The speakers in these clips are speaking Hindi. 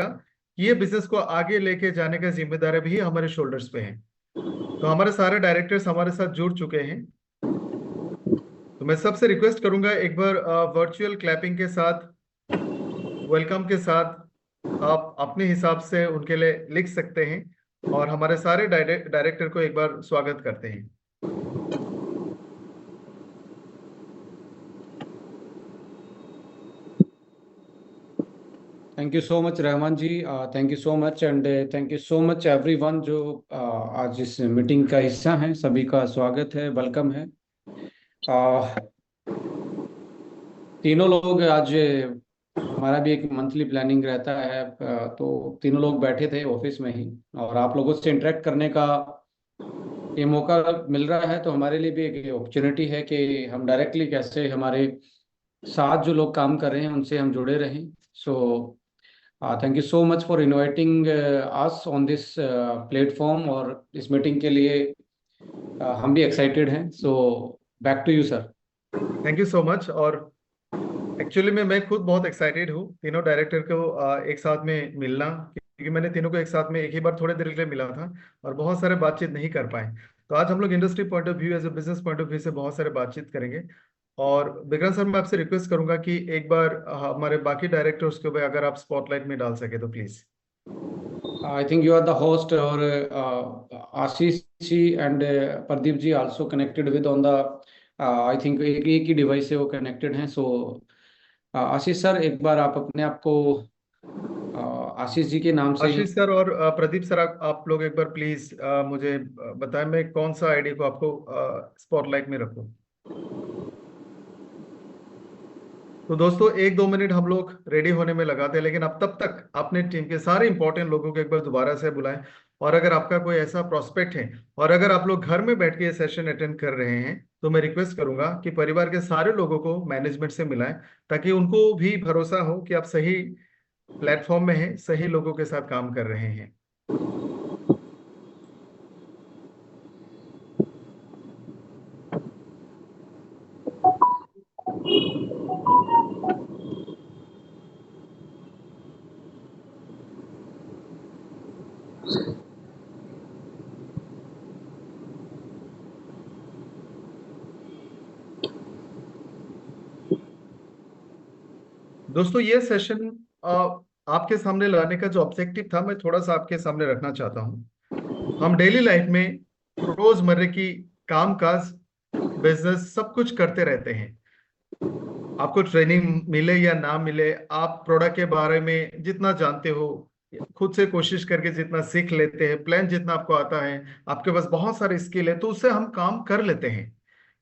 कि ये बिजनेस को आगे लेके जाने का जिम्मेदारी भी हमारे शोल्डर्स पे है। तो हमारे सारे डायरेक्टर्स हमारे साथ जुड़ चुके हैं। तो मैं सबसे रिक्वेस्ट करूंगा एक बार वर्चुअल क्लैपिंग के साथ, वेलकम के साथ आप अपने हिसाब से उनके लिए लिख सकते हैं और हमारे सारे डायरेक्टर को एक बार स्वागत करते हैं। Thank you so much Rahman ji, thank you so much and thank you so much everyone जो आज इस मीटिंग का हिस्सा हैं। सभी का स्वागत है, वेलकम है। uh, तीनों लोग आज हमारा भी एक मंथली प्लानिंग रहता है, तो तीनों लोग बैठे थे ऑफिस में ही और आप लोगों से इंटरेक्ट करने का ये मौका मिल रहा है। तो हमारे लिए भी एक अपॉर्चुनिटी है कि हम डायरेक्टली कैसे हमारे साथ जो लोग काम कर रहे हैं उनसे हम जुड़े रहें। So thank you so much for inviting us on this platform, और इस मीटिंग के लिए हम भी एक्साइटेड हैं। So back to you sir. Thank you so much. और एक्चुअली में मैं खुद बहुत एक्साइटेड हूँ तीनों डायरेक्टर को एक साथ में मिलना, क्योंकि मैंने तीनों को एक साथ में एक ही बार थोड़े देर के लिए मिला था और बहुत सारे बातचीत नहीं कर पाए। तो आज हम लोग industry point of view, as a business point of view से बहुत सारे बातचीत करेंगे। और विक्रांत सर, मैं आपसे रिक्वेस्ट करूंगा कि एक बार हमारे बाकी डायरेक्टर्स को भी अगर आप स्पॉटलाइट में डाल सके तो please. I think you are the host, और Ashish ji and Pradeep ji also connected with on the, I think एक ही डिवाइस से वो कनेक्टेड हैं। सो आशीष सर, एक बार आप अपने आप को आशीष जी के नाम से ही। आशीष सर और प्रदीप सर, आप लोग एक बार प्लीज मुझे बताएं मैं कौन सा आईडी को आपको स्पॉटलाइट में रखूं। तो दोस्तों, 1-2 मिनट हम लोग रेडी होने में लगाते हैं, लेकिन अब तब तक अपने टीम के सारे इंपॉर्टेंट लोगों को एक बार दोबारा से बुलाएं। और अगर आपका कोई ऐसा प्रोस्पेक्ट है और अगर आप लोग घर में बैठ के ये सेशन अटेंड कर रहे हैं, तो मैं रिक्वेस्ट करूंगा कि परिवार के सारे लोगों को मैनेजमेंट से मिलाएं, ताकि उनको भी भरोसा हो कि आप सही प्लेटफॉर्म में हैं, सही लोगों के साथ काम कर रहे हैं। दोस्तों, ये सेशन आपके सामने लाने का जो ऑब्जेक्टिव था, मैं थोड़ा सा आपके सामने रखना चाहता हूँ। हम डेली लाइफ में रोजमर्रे की काम काज, बिजनेस सब कुछ करते रहते हैं। आपको ट्रेनिंग मिले या ना मिले, आप प्रोडक्ट के बारे में जितना जानते हो, खुद से कोशिश करके जितना सीख लेते हैं, प्लान जितना आपको आता है, आपके पास बहुत सारे स्किल है, तो उससे हम काम कर लेते हैं।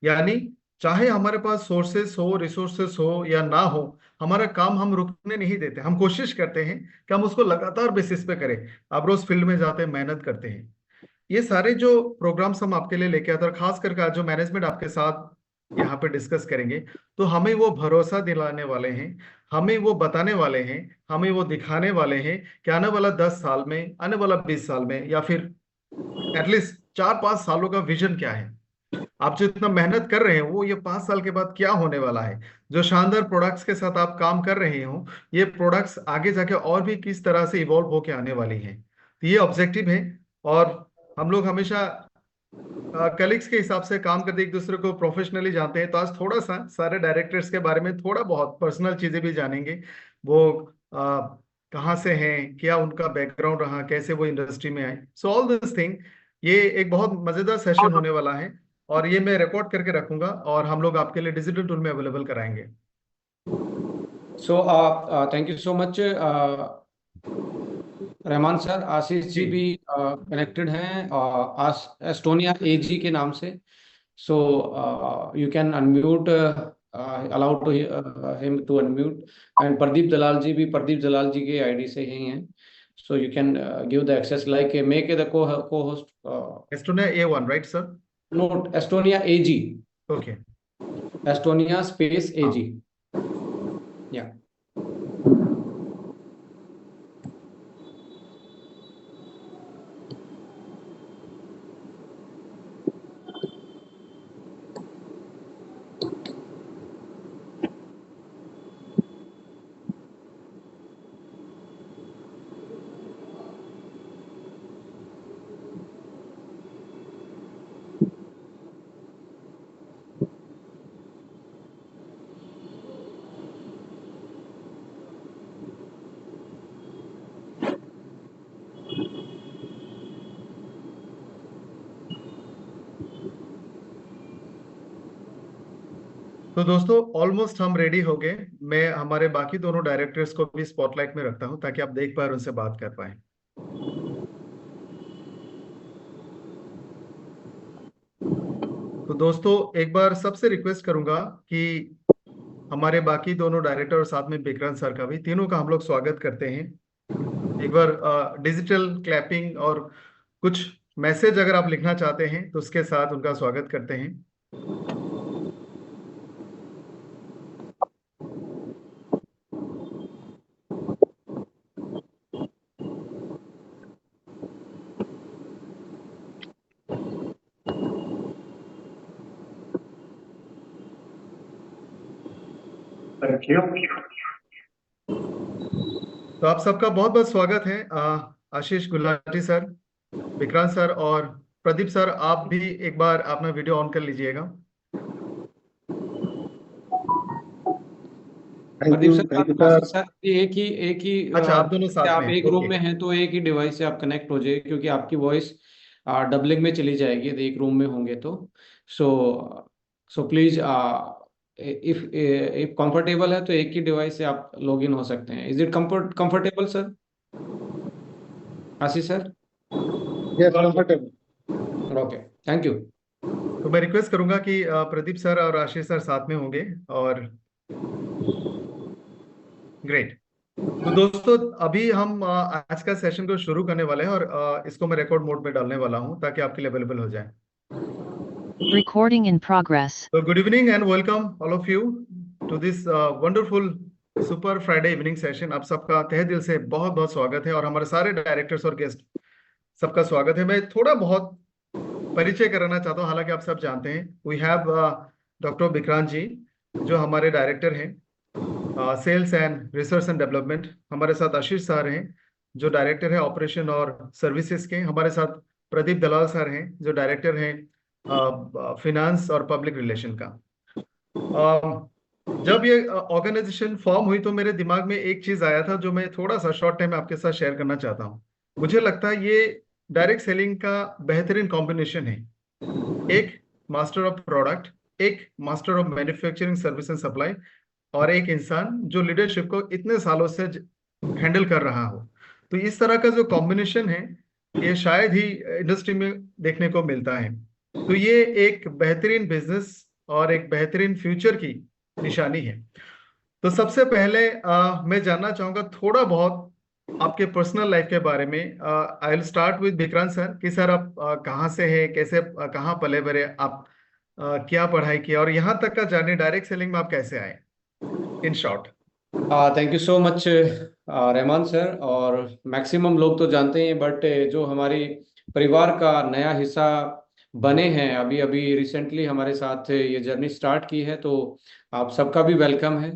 यानी चाहे हमारे पास सोर्सेस हो, रिसोर्सेस हो या ना हो, हमारा काम हम रुकने नहीं देते। हम कोशिश करते हैं कि हम उसको लगातार बेसिस पे करें। आप रोज फील्ड में जाते हैं, मेहनत करते हैं। ये सारे जो प्रोग्राम्स हम आपके लिए लेके आते हैं, और खास करके आज जो मैनेजमेंट आपके साथ यहाँ पे डिस्कस करेंगे, तो हमें वो भरोसा दिलाने वाले हैं, हमें वो बताने वाले हैं, हमें वो दिखाने वाले हैं कि आने वाला 10 साल में, आने वाला 20 साल में, या फिर एटलीस्ट 4-5 सालों का विजन क्या है। आप जो इतना मेहनत कर रहे हैं, वो ये 5 साल के बाद क्या होने वाला है। जो शानदार प्रोडक्ट्स के साथ आप काम कर रहे हो, ये प्रोडक्ट्स आगे जाके और भी किस तरह से इवॉल्व होके आने वाली हैं। तो ये ऑब्जेक्टिव है। और हम लोग हमेशा कलीग्स के हिसाब से काम करते, एक दूसरे को प्रोफेशनली जानते हैं। तो आज थोड़ा सा सारे डायरेक्टर्स के बारे में थोड़ा बहुत पर्सनल चीजें भी जानेंगे। वो कहाँ से हैं, क्या उनका बैकग्राउंड रहा, कैसे वो इंडस्ट्री में आए, सो ऑल दिस थिंग। ये एक बहुत मजेदार सेशन होने वाला है, और ये मैं रिकॉर्ड करके रखूंगा और हम लोग आपके लिए डिजिटल टूल में अवेलेबल कराएंगे। So thank you so much Rahman sir. Ashish ji ji. भी कनेक्टेड हैं एस्टोनिया एजी के नाम से। So you can unmute, allowed to him to unmute. And Pradeep Dalal ji भी प्रदीप दलाल जी के आईडी से ही हैं। So you can give the access like make the co host. Estonia A1, right sir? Not Estonia AG, okay. Estonia space AG. हाँ। या तो दोस्तों ऑलमोस्ट हम रेडी हो गए। मैं हमारे बाकी दोनों डायरेक्टर्स को भी स्पॉटलाइट में रखता हूं ताकि आप देख पाए और उनसे बात कर पाए। तो दोस्तों एक बार सबसे रिक्वेस्ट करूंगा कि हमारे बाकी दोनों डायरेक्टर और साथ में विक्रांत सर का भी, तीनों का हम लोग स्वागत करते हैं। एक बार डिजिटल क्लैपिंग और कुछ मैसेज अगर आप लिखना चाहते हैं तो उसके साथ उनका स्वागत करते हैं। Thank you. तो आप सबका बहुत बहुत स्वागत है। आशीष गुलाटी सर, विक्रांत सर और प्रदीप सर, आप भी एक बार अपना वीडियो ऑन कर लीजिएगा। Pradeep sir, thank you Ashish sir. Sir, एक ही अच्छा, आप दोनों साथ आप में, एक रूम ओके। में हैं तो एक ही डिवाइस से आप कनेक्ट हो जाइए, क्योंकि आपकी वॉइस डबलिंग में चली जाएगी यदि एक रूम में होंगे तो। So so please, if if comfortable है तो एक ही डिवाइस से आप लॉग इन हो सकते हैं। Is it comfortable sir? Ashish sir? Yes, comfortable. Okay, thank you. तो मैं रिक्वेस्ट करूंगा कि प्रदीप सर और आशीष सर साथ में होंगे। और ग्रेट। तो दोस्तों अभी हम आज का सेशन को शुरू करने वाले हैं और इसको मैं रिकॉर्ड मोड में डालने वाला हूं ताकि आपके लिए अवेलेबल हो जाए। Recording in progress. तो good evening and welcome all of you to this wonderful super Friday evening session. आप सबका तहे दिल से बहुत बहुत स्वागत है और हमारे सारे डायरेक्टर्स और गेस्ट सबका स्वागत है। मैं थोड़ा बहुत परिचय कराना चाहता हूँ, हालांकि आप सब जानते हैं। We have doctor Vikrant ji जो हमारे डायरेक्टर हैं sales and research and development. हमारे साथ आशीष सर हैं जो डायरेक्टर है ऑपरेशन और सर्विसेज के। हमारे साथ प्रदीप दलाल सर हैं जो डायरेक्टर हैं फिनांस और पब्लिक रिलेशन का। जब ये ऑर्गेनाइजेशन फॉर्म हुई तो मेरे दिमाग में एक चीज आया था जो मैं थोड़ा सा शॉर्ट टाइम में आपके साथ शेयर करना चाहता हूँ। मुझे लगता है ये डायरेक्ट सेलिंग का बेहतरीन कॉम्बिनेशन है। एक मास्टर ऑफ प्रोडक्ट, एक master of manufacturing service and supply, और एक इंसान जो लीडरशिप को इतने सालों से हैंडल कर रहा हो। तो इस तरह का जो कॉम्बिनेशन है ये शायद ही इंडस्ट्री में देखने को मिलता है। तो ये एक बेहतरीन बिजनेस और एक बेहतरीन फ्यूचर की निशानी है। तो सबसे पहले मैं जानना चाहूंगा थोड़ा बहुत आपके पर्सनल लाइफ के बारे में। I will start with Vikrant sir कि सर आप कहाँ से हैं, कैसे कहाँ पले बड़े, आप क्या पढ़ाई की और यहाँ तक का जर्नी डायरेक्ट सेलिंग में आप कैसे आए, in short. Thank you so much Rahman sir. और मैक्सिमम लोग तो जानते हैं, बट जो हमारी परिवार का नया हिस्सा बने हैं, अभी अभी रिसेंटली हमारे साथ ये जर्नी स्टार्ट की है, तो आप सबका भी वेलकम है।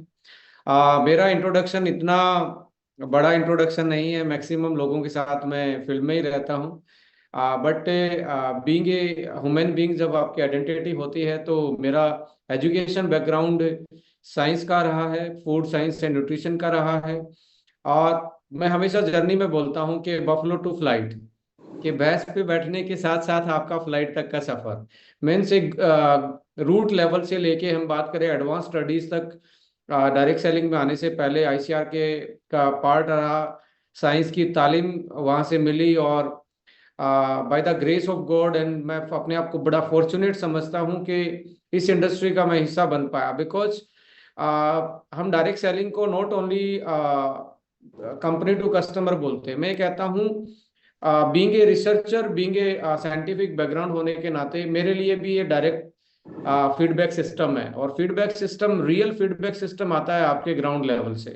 मेरा इंट्रोडक्शन इतना बड़ा इंट्रोडक्शन नहीं है, मैक्सिमम लोगों के साथ मैं फील्ड में ही रहता हूँ। But being a human being, जब आपकी आइडेंटिटी होती है, तो मेरा एजुकेशन बैकग्राउंड साइंस का रहा है, फूड साइंस एंड न्यूट्रिशन का रहा है। और मैं हमेशा जर्नी में बोलता हूँ कि बफलो टू फ्लाइट, कि भैंस पे बैठने के साथ साथ आपका फ्लाइट तक का सफर। मेन से रूट लेवल से लेके हम बात करें एडवांस स्टडीज तक, डायरेक्ट सेलिंग में आने से पहले आईसीआर के का पार्ट रहा, साइंस की तालीम वहाँ से मिली। और by the grace of God, and मैं अपने आप को बड़ा फॉर्चुनेट समझता हूँ कि इस इंडस्ट्री का मैं हिस्सा बन पाया। बिकॉज हम डायरेक्ट सेलिंग को not only company to customer बोलते हैं। मैं कहता हूँ being a researcher, being a scientific background होने के नाते मेरे लिए भी ये डायरेक्ट फीडबैक सिस्टम है। और feedback system, real feedback system आता है आपके ग्राउंड लेवल से।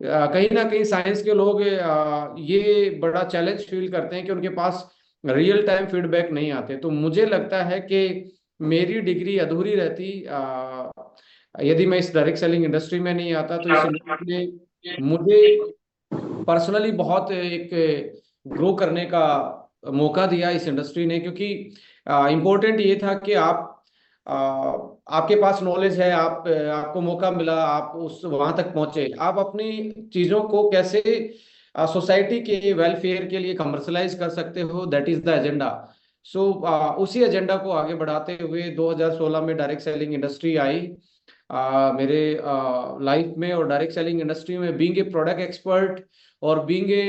कहीं ना कहीं साइंस के लोग ये बड़ा चैलेंज फील करते हैं कि उनके पास रियल टाइम फीडबैक नहीं आते। तो मुझे लगता है कि मेरी डिग्री अधूरी रहती यदि मैं इस डायरेक्ट सेलिंग इंडस्ट्री में नहीं आता। तो इस इंडस्ट्री में मुझे पर्सनली बहुत एक ग्रो करने का मौका दिया इस इंडस्ट्री ने, क्योंकि इम्पोर्टेंट ये था कि आप आपके पास नॉलेज है, आपको मौका मिला, आप उस वहां तक पहुंचे, आप अपनी चीजों को कैसे सोसाइटी के वेलफेयर के लिए कमर्शलाइज कर सकते हो, दैट इज द एजेंडा। सो उसी एजेंडा को आगे बढ़ाते हुए 2016 में डायरेक्ट सेलिंग इंडस्ट्री आई। मेरे लाइफ में और डायरेक्ट सेलिंग इंडस्ट्री में, बीइंग ए प्रोडक्ट एक्सपर्ट और बीइंग ए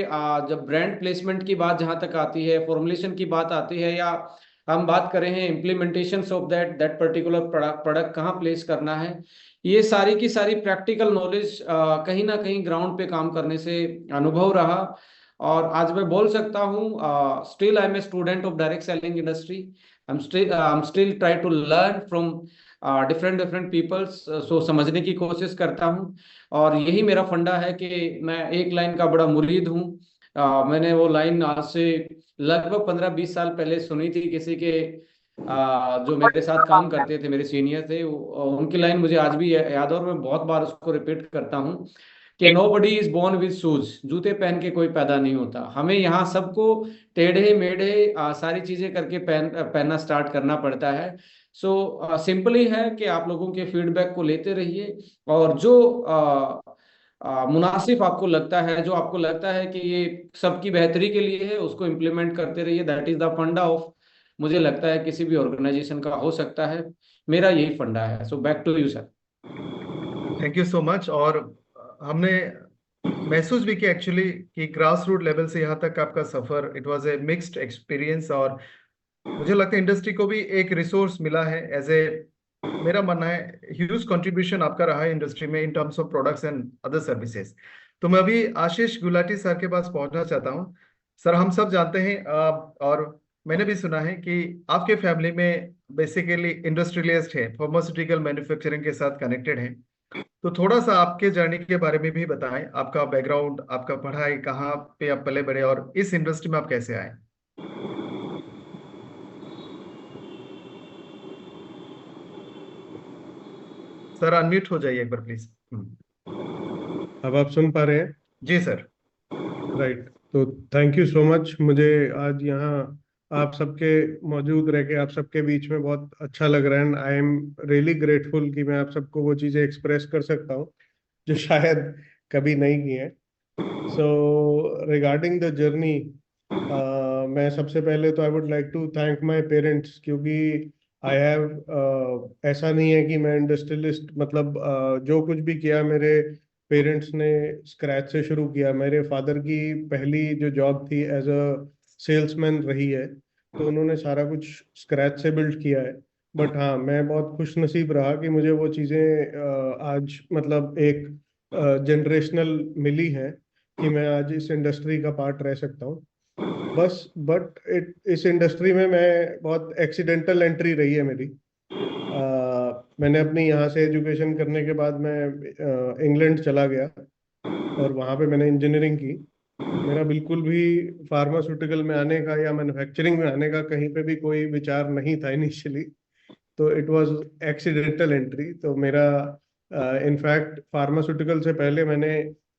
जब ब्रांड प्लेसमेंट की बात जहां तक आती है, फॉर्मुलेशन की बात आती है, या हम बात करें हैं implementation of that particular product कहाँ प्लेस करना है, ये सारी की सारी प्रैक्टिकल नॉलेज कहीं ना कहीं ग्राउंड पे काम करने से अनुभव रहा। और आज मैं बोल सकता हूँ, still I am a student of direct selling industry. I'm still try to learn from different different peoples, so समझने की कोशिश करता हूँ। और यही मेरा फंडा है कि मैं एक लाइन का बड़ा मुरीद हूँ। मैंने वो लाइन आज से लगभग 15-20 साल पहले सुनी थी किसी के, जो मेरे साथ काम करते थे, मेरे सीनियर थे, उनकी लाइन मुझे आज भी याद है और मैं बहुत बार उसको रिपीट करता हूँ कि nobody is born with shoes, जूते पहन के कोई पैदा नहीं होता। हमें यहाँ सबको टेढ़े मेढ़े सारी चीजें करके पहनना स्टार्ट करना पड़ता है। सो सिंपली है कि आप लोगों के फीडबैक को लेते रहिए, और जो मुनासिब आपको लगता है, जो आपको लगता है कि ये सबकी बेहतरी के लिए है, उसको इम्प्लीमेंट करते रहिए। दैट इज द फंडा ऑफ, मुझे लगता है किसी भी ऑर्गेनाइजेशन का हो सकता है। मेरा यही फंडा है। So back to you sir. Thank you so much. और हमने महसूस भी किया एक्चुअली कि ग्रास रूट लेवल से यहाँ तक आपका सफर, it was a mixed experience. और मुझे लगता है इंडस्ट्री को भी एक रिसोर्स मिला है एज ए, मेरा मानना है ह्यूज कंट्रीब्यूशन आपका रहा है इंडस्ट्री में in terms of products and other services. तो मैं अभी आशीष गुलाटी सर के पास पहुंचना चाहता हूं। सर, हम सब जानते हैं और मैंने भी सुना है कि आपके फैमिली में बेसिकली इंडस्ट्रियलिस्ट है, फार्मास्यूटिकल मैन्युफैक्चरिंग के साथ कनेक्टेड है। तो थोड़ा सा आपके जर्नी के बारे में भी बताएं, आपका बैकग्राउंड, आपका पढ़ाई, कहाँ पे आप पले बड़े और इस इंडस्ट्री में आप कैसे आए। सर अनम्यूट हो जाइए एक बार प्लीज। अब आप सुन पा रहे हैं? जी सर। राइट। तो थैंक यू सो मच। मुझे आज यहाँ आप सबके मौजूद रह के आप सबके बीच में बहुत अच्छा लग रहा है, and I am really grateful कि मैं आप सबको वो चीज़ें एक्सप्रेस कर सकता हूँ जो शायद कभी नहीं की है। सो रिगार्डिंग द जर्नी, मैं सबसे पहले तो I would like to thank my parents, क्योंकि आई हैव ऐसा नहीं है कि मैं इंडस्ट्रियलिस्ट, मतलब जो कुछ भी किया मेरे पेरेंट्स ने स्क्रैच से शुरू किया। मेरे फादर की पहली जो जॉब थी एज अ सेल्समैन रही है, तो उन्होंने सारा कुछ स्क्रैच से बिल्ड किया है। बट हाँ, मैं बहुत खुश नसीब रहा कि मुझे वो चीज़ें आज मतलब एक जनरेशनल मिली है कि मैं आज इस इंडस्ट्री का पार्ट रह सकता हूँ। बस बट इस इंडस्ट्री में मैं बहुत एक्सीडेंटल एंट्री रही है मेरी। मैंने अपनी यहाँ से एजुकेशन करने के बाद मैं इंग्लैंड चला गया और वहाँ पे मैंने इंजीनियरिंग की। मेरा बिल्कुल भी फार्मास्यूटिकल में आने का या मैन्युफैक्चरिंग में आने का कहीं पे भी कोई विचार नहीं था इनिशियली। तो इट वाज एक्सीडेंटल एंट्री। तो मेरा इनफैक्ट फार्मास्यूटिकल से पहले मैंने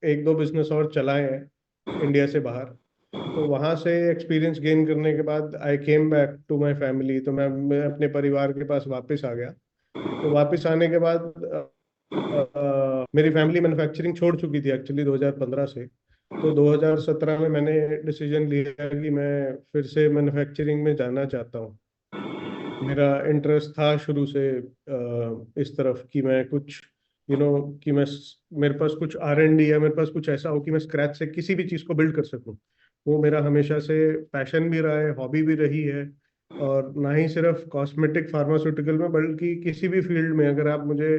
एक दो बिजनेस और चलाए हैं इंडिया से बाहर। तो वहाँ से एक्सपीरियंस गेन करने के बाद I came back to my family. तो मैं अपने परिवार के पास वापस आ गया। तो वापस आने के बाद मेरी फैमिली मैन्युफैक्चरिंग छोड़ चुकी थी एक्चुअली 2015 से। तो 2017 में मैंने डिसीजन लिया कि मैं फिर से मैन्युफैक्चरिंग में जाना चाहता हूँ। मेरा इंटरेस्ट था शुरू से इस तरफ कि मैं कुछ कि मैं मेरे पास कुछ R&D या मेरे पास कुछ ऐसा हो कि मैं स्क्रैच से किसी भी चीज़ को बिल्ड कर सकूं। वो मेरा हमेशा से पैशन भी रहा है, हॉबी भी रही है। और ना ही सिर्फ कॉस्मेटिक फार्मास्यूटिकल में, बल्कि किसी भी फील्ड में अगर आप मुझे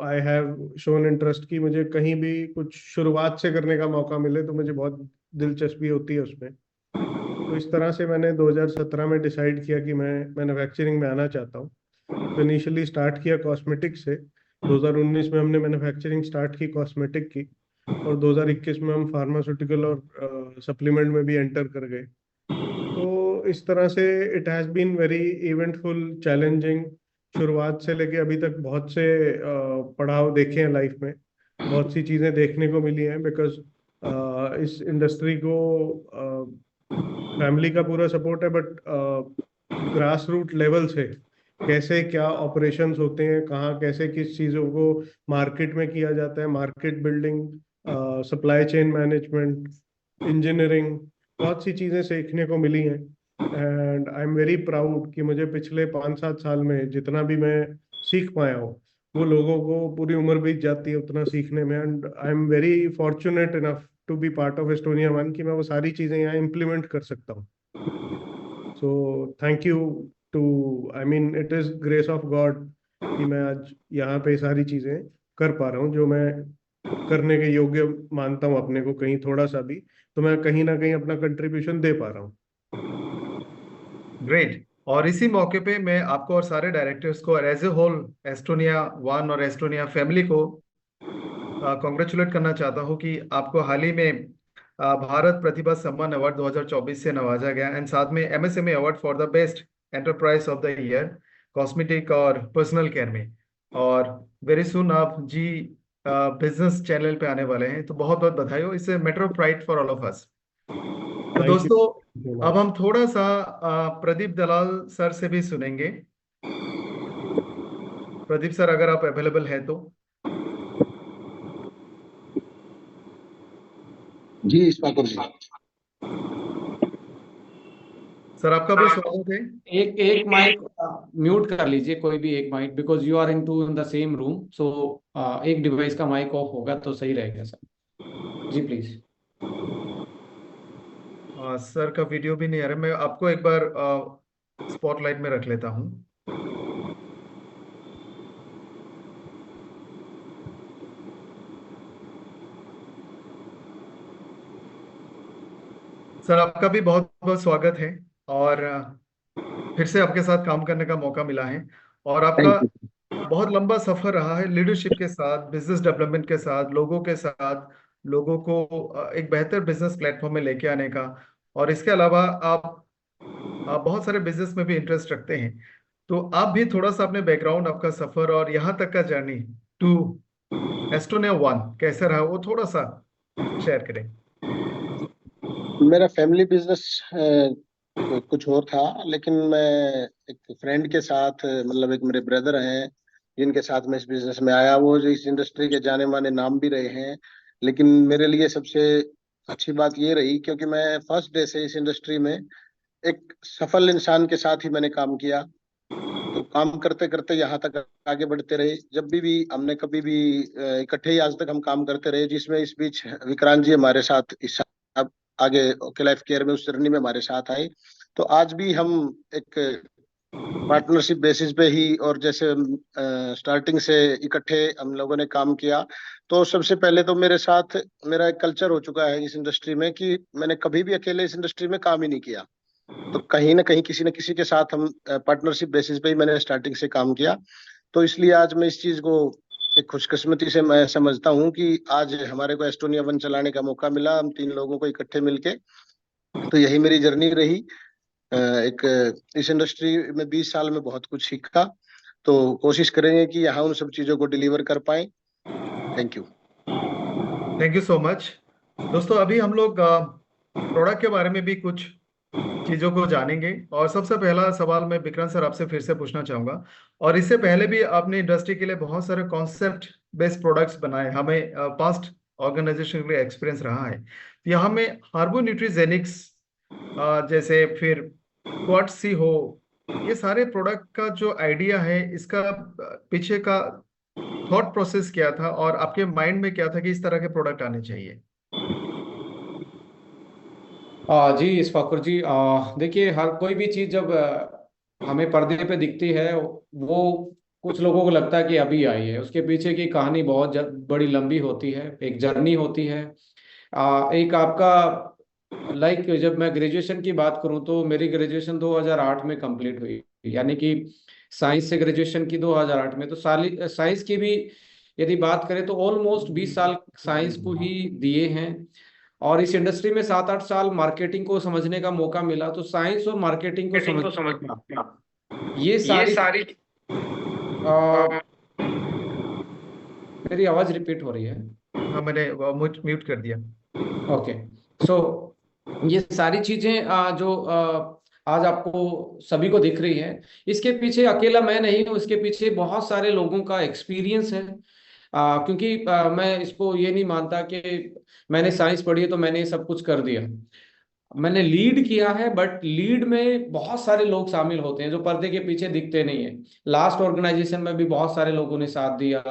आई हैव शोन इंटरेस्ट कि मुझे कहीं भी कुछ शुरुआत से करने का मौका मिले तो मुझे बहुत दिलचस्पी होती है उसमें। तो इस तरह से मैंने 2017 में डिसाइड किया कि मैं मैन्युफैक्चरिंग में आना चाहता हूँ। तो इनिशियली स्टार्ट किया कॉस्मेटिक से। 2019 में हमने मैन्युफैक्चरिंग स्टार्ट की कॉस्मेटिक की, और 2021 में हम फार्मास्यूटिकल और सप्लीमेंट में भी एंटर कर गए। तो इस तरह से it has been very eventful, challenging. शुरुआत से लेके अभी तक बहुत से पड़ाव देखे हैं लाइफ में, बहुत सी चीज़ें देखने को मिली हैं। बिकॉज इस इंडस्ट्री को फैमिली का पूरा सपोर्ट है, बट ग्रास रूट लेवल से कैसे क्या ऑपरेशंस होते हैं, कहाँ कैसे किस चीज़ों को मार्केट में किया जाता है, market building, supply chain management, engineering, बहुत सी चीज़ें सीखने को मिली हैं। And I am very proud कि मुझे पिछले 5-7 साल में जितना भी मैं सीख पाया हूँ वो लोगों को पूरी उम्र बीत जाती है उतना सीखने में। And I am very fortunate enough to be part of Estonia one कि मैं वो सारी चीजें यहाँ इम्प्लीमेंट कर सकता हूँ। So thank you too, I mean it is grace of God कि मैं आज यहाँ पे सारी चीजें कर पा रहा हूँ जो मैं करने के योग्य मानता हूँ अपने को, कहीं थोड़ा सा भी तो मैं कहीं ना कहीं अपना कंट्रीब्यूशन दे पा रहा हूँ। ग्रेट। और इसी मौके पे मैं आपको और सारे डायरेक्टर्स को as a whole Estonia one और एस्टोनिया फैमिली को कॉन्ग्रेचुलेट करना चाहता हूँ कि आपको हाल ही में भारत प्रतिभा सम्मान अवार्ड 2024 से नवाजा गया, एंड साथ में MSME award for the best enterprise of the year cosmetic और पर्सनल केयर में। और वेरी सुन आप जी बिजनेस चैनल पे आने वाले हैं, तो बहुत बहुत बधाई हो। It's a matter of pride for all of us. तो थैंक दोस्तों, यू। अब हम थोड़ा सा प्रदीप दलाल सर से भी सुनेंगे। प्रदीप सर, अगर आप अवेलेबल हैं तो। जी इस्माकुर जी। सर आपका भी स्वागत है। एक एक माइक म्यूट कर लीजिए, कोई भी एक mic, because you are in to in the same room. So एक डिवाइस का माइक ऑफ होगा तो सही रहेगा सर। जी प्लीज। सर का वीडियो भी नहीं आ रहा, मैं आपको एक बार स्पॉटलाइट में रख लेता हूँ। सर आपका भी बहुत बहुत स्वागत है, और फिर से आपके साथ काम करने का मौका मिला है। और आपका थैंक यू। बहुत लंबा सफर रहा है लीडरशिप के साथ, बिजनेस डेवलपमेंट के साथ, लोगों के साथ, लोगों को एक बेहतर बिजनेस प्लेटफॉर्म में लेके आने का। और इसके अलावा आप बहुत सारे बिजनेस में भी इंटरेस्ट रखते हैं। तो आप भी थोड़ा सा अपने बैकग्राउंड, आपका सफर और यहाँ तक का जर्नी टू एस्टोनिया वन कैसे रहा, वो थोड़ा सा शेयर करें। मेरा फैमिली बिजनेस कुछ और था, लेकिन मैं एक फ्रेंड के साथ, मतलब एक मेरे ब्रदर हैं जिनके साथ मैं इस बिजनेस में आया। वो जो इस इंडस्ट्री के जाने माने नाम भी रहे हैं, लेकिन मेरे लिए सबसे अच्छी बात ये रही क्योंकि मैं फर्स्ट डे से इस इंडस्ट्री में एक सफल इंसान के साथ ही मैंने काम किया। तो काम करते करते यहाँ तक आगे बढ़ते रहे। जब भी हमने कभी भी इकट्ठे ही आज तक हम काम करते रहे, जिसमें इस बीच विक्रांत जी हमारे साथ इस आगे ओके लाइफ केयर में उस जर्नी में हमारे साथ आए। तो आज भी हम एक पार्टनरशिप बेसिस पे ही, और जैसे स्टार्टिंग से इकट्ठे हम लोगों ने काम किया। तो सबसे पहले तो मेरे साथ मेरा एक कल्चर हो चुका है इस इंडस्ट्री में कि मैंने कभी भी अकेले इस इंडस्ट्री में काम ही नहीं किया। तो कहीं ना कहीं किसी न किसी के साथ हम पार्टनरशिप बेसिस पे ही मैंने स्टार्टिंग से काम किया। तो इसलिए आज मैं इस चीज को एक खुशकिस्मती से मैं समझता हूँ कि आज हमारे को एस्टोनिया वन चलाने का मौका मिला, हम 3 लोगों को इकट्ठे मिलके। तो यही मेरी जर्नी रही। एक इस इंडस्ट्री में 20 साल में बहुत कुछ सीखा। तो कोशिश करेंगे कि यहाँ उन सब चीजों को डिलीवर कर पाए। Thank you. Thank you so much. दोस्तों, अभी हम लोग प्रोडक्ट के बारे में भी कुछ चीजों को जानेंगे। और सबसे पहला सवाल मैं विक्रांत सर आपसे फिर से पूछना चाहूंगा। और इससे पहले भी आपने इंडस्ट्री के लिए बहुत सारे कॉन्सेप्ट बेस्ड प्रोडक्ट्स बनाए, हमें पास्ट ऑर्गेनाइजेशन के लिए एक्सपीरियंस रहा है। यहाँ में हार्बो न्यूट्रीजेनिक्स जैसे, फिर क्वाटसी हो, ये सारे प्रोडक्ट का जो आइडिया है, इसका पीछे का थॉट प्रोसेस क्या था, और आपके माइंड में क्या था कि इस तरह के प्रोडक्ट आने चाहिए। जी इस्फाकुर जी, देखिए हर कोई भी चीज़ जब हमें पर्दे पे दिखती है, वो कुछ लोगों को लगता है कि अभी आई है। उसके पीछे की कहानी बहुत बड़ी लंबी होती है, एक जर्नी होती है। एक आपका लाइक जब मैं ग्रेजुएशन की बात करूं तो मेरी ग्रेजुएशन 2008 में कंप्लीट हुई, यानी कि साइंस से ग्रेजुएशन की 2008 में। तो साइंस की भी यदि बात करें तो ऑलमोस्ट 20 साल साइंस को ही दिए हैं। और इस इंडस्ट्री में 7-8 साल मार्केटिंग को समझने का मौका मिला। तो साइंस और मार्केटिंग को समझना, ये सारी मेरी आवाज रिपीट हो रही है। हाँ, मैंने म्यूट कर दिया। ओके। सो ये सारी चीजें जो आज आपको सभी को दिख रही है, इसके पीछे अकेला मैं नहीं हूँ, इसके पीछे बहुत सारे लोगों का एक्सपीरियंस है। क्योंकि मैं इसको ये नहीं मानता कि मैंने साइंस पढ़ी है तो मैंने ये सब कुछ कर दिया। मैंने लीड किया है, बट लीड में बहुत सारे लोग शामिल होते हैं जो पर्दे के पीछे दिखते नहीं है। लास्ट ऑर्गेनाइजेशन में भी बहुत सारे लोगों ने साथ दिया,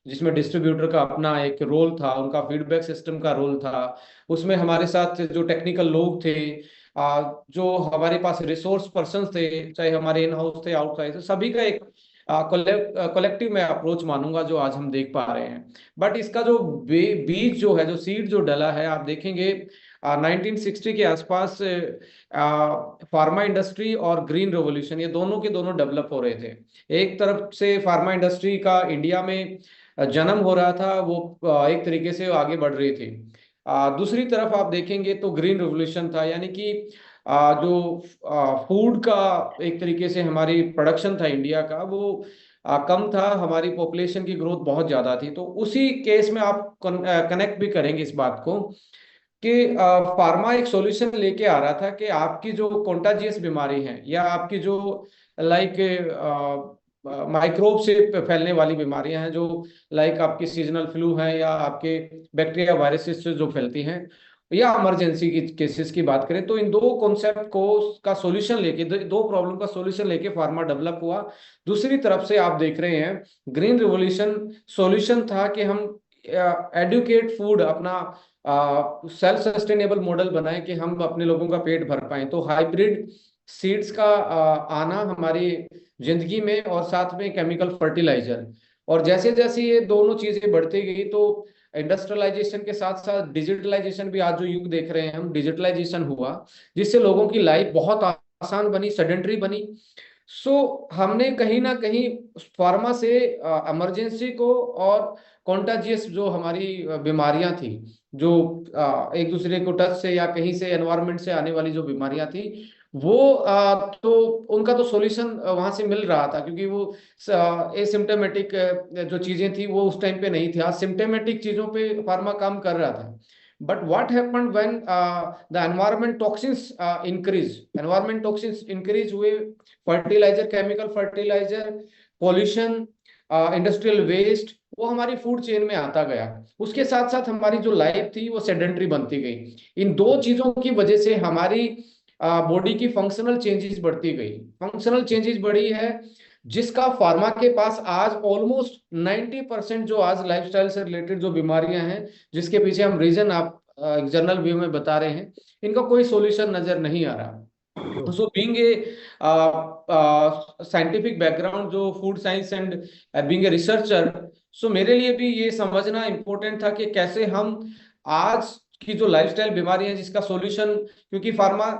जिसमें डिस्ट्रीब्यूटर का अपना एक रोल था, उनका फीडबैक सिस्टम का रोल था, उसमें हमारे साथ जो टेक्निकल लोग थे, जो हमारे पास रिसोर्स पर्सन थे, चाहे हमारे इन हाउस थे आउटसाइड, तो सभी का एक कलेक्टिव में अप्रोच मानूंगा जो आज हम देख पा रहे हैं। बट इसका जो बीज जो है, जो सीड जो डला है, आप देखेंगे 1960 के आसपास फार्मा इंडस्ट्री और ग्रीन रेवोल्यूशन, ये दोनों के दोनों डेवलप हो रहे थे। एक तरफ से फार्मा इंडस्ट्री का इंडिया में जन्म हो रहा था, वो एक तरीके से आगे बढ़ रही थी। दूसरी तरफ आप देखेंगे तो ग्रीन रेवोल्यूशन था, यानी कि जो फूड का एक तरीके से हमारी प्रोडक्शन था इंडिया का, वो कम था, हमारी पॉपुलेशन की ग्रोथ बहुत ज्यादा थी। तो उसी केस में आप कनेक्ट भी करेंगे इस बात को कि फार्मा एक सॉल्यूशन लेके आ रहा था कि आपकी जो कॉन्टाजियस बीमारी है, या आपकी जो लाइक माइक्रोब से फैलने वाली बीमारियां हैं, जो लाइक आपकी सीजनल फ्लू है, या आपके बैक्टीरिया वायरसेस से जो फैलती हैं, या इमरजेंसी की केसेस की बात करें, तो इन दो कॉन्सेप्ट को का सॉल्यूशन लेके, दो प्रॉब्लम का सॉल्यूशन लेके फार्मा डेवलप हुआ। दूसरी तरफ से आप देख रहे हैं ग्रीन रिवोल्यूशन सॉल्यूशन था कि हम एडुकेट फूड अपना सेल्फ सस्टेनेबल मॉडल बनाए कि हम अपने लोगों का पेट भर पाए। तो हाइब्रिड सीड्स का आना हमारी जिंदगी में, और साथ में केमिकल फर्टिलाइजर, और जैसे जैसे ये दोनों चीजें बढ़ती गई, तो इंडस्ट्रियलाइजेशन के साथ साथ डिजिटलाइजेशन भी, आज जो युग देख रहे हैं हम, डिजिटलाइजेशन हुआ, जिससे लोगों की लाइफ बहुत आसान बनी, सेडेंटरी बनी। हमने कहीं ना कहीं फार्मा से इमरजेंसी को और कॉन्टाजियस जो हमारी बीमारियां थी, जो एक दूसरे को टच से या कहीं से एनवायरनमेंट से आने वाली जो बीमारियां थी, वो तो उनका तो सॉल्यूशन वहां से मिल रहा था, क्योंकि वो एसिम्टोमेटिक जो चीजें थी वो उस टाइम पे नहीं थी। आज सिम्टोमेटिक चीजों पे फार्मा काम कर रहा था। But what happened when the environment toxins increase हुए, fertiliser, chemical fertiliser, pollution, industrial waste, वो हमारी फूड चेन में आता गया। उसके साथ साथ हमारी जो लाइफ थी वो सेडेंटरी बनती गई। इन दो चीजों की वजह से हमारी बॉडी की फंक्शनल चेंजेस बढ़ती गई। फंक्शनल चेंजेस बढ़ी है, जिसका फार्मा के पास आज ऑलमोस्ट 90% जो आज लाइफस्टाइल से रिलेटेड जो बीमारियां हैं, जिसके पीछे हम रीजन आप जनरल व्यू में बता रहे हैं, इनका कोई सॉल्यूशन नजर नहीं आ रहा। So being a scientific background, जो food science and being a researcher, so मेरे लिए भी ये समझना इंपॉर्टेंट था कि कैसे हम आज की जो लाइफस्टाइल बीमारी है जिसका सॉल्यूशन, क्योंकि फार्मा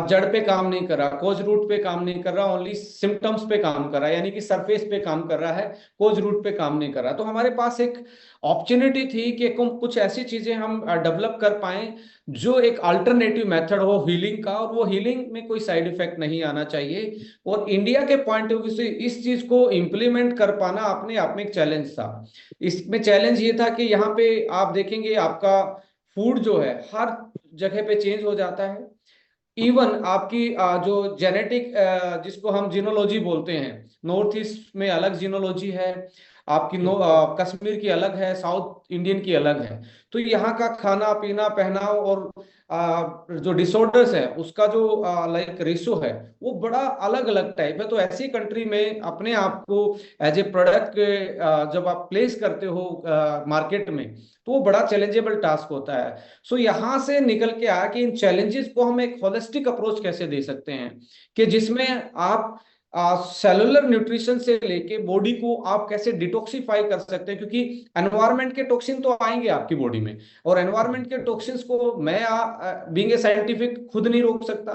जड़ पे काम नहीं कर रहा, कोज रूट पे काम नहीं कर रहा, ओनली सिम्टम्स पे काम कर रहा है, यानी कि सरफेस पे काम कर रहा है, कोज रूट पे काम नहीं कर रहा। तो हमारे पास एक अपॉर्चुनिटी थी कि कुछ ऐसी चीजें हम डेवलप कर पाए जो एक अल्टरनेटिव मेथड हो हीलिंग का, और वो हीलिंग में कोई साइड इफेक्ट नहीं आना चाहिए। और इंडिया के पॉइंट ऑफ व्यू से इस चीज को इम्प्लीमेंट कर पाना अपने आप में एक चैलेंज था। इसमें चैलेंज ये था कि यहाँ पे आप देखेंगे आपका फूड जो है हर जगह पे चेंज हो जाता है। इवन आपकी जो जेनेटिक, जिसको हम जीनोलॉजी बोलते हैं, नॉर्थ ईस्ट में अलग जीनोलॉजी है आपकी, कश्मीर की अलग है, साउथ इंडियन की अलग है। तो यहाँ का खाना पीना, पहनाव और जो डिसऑर्डर्स है उसका जो लाइक रेशो है वो बड़ा अलग अलग टाइप है। तो ऐसी कंट्री में अपने आप को एज ए प्रोडक्ट जब आप प्लेस करते हो मार्केट में, तो वो बड़ा चैलेंजेबल टास्क होता है। यहाँ से निकल के आया कि इन चैलेंजेस को हम एक होलिस्टिक अप्रोच कैसे दे सकते हैं, कि जिसमें आप सेलुलर न्यूट्रिशन से लेके बॉडी को आप कैसे डिटॉक्सिफाई कर सकते हैं, क्योंकि एनवायरनमेंट के टॉक्सिन तो आएंगे आपकी बॉडी में, और एनवायरनमेंट के टॉक्सिन्स को मैं बीइंग ए साइंटिफिक खुद नहीं रोक सकता।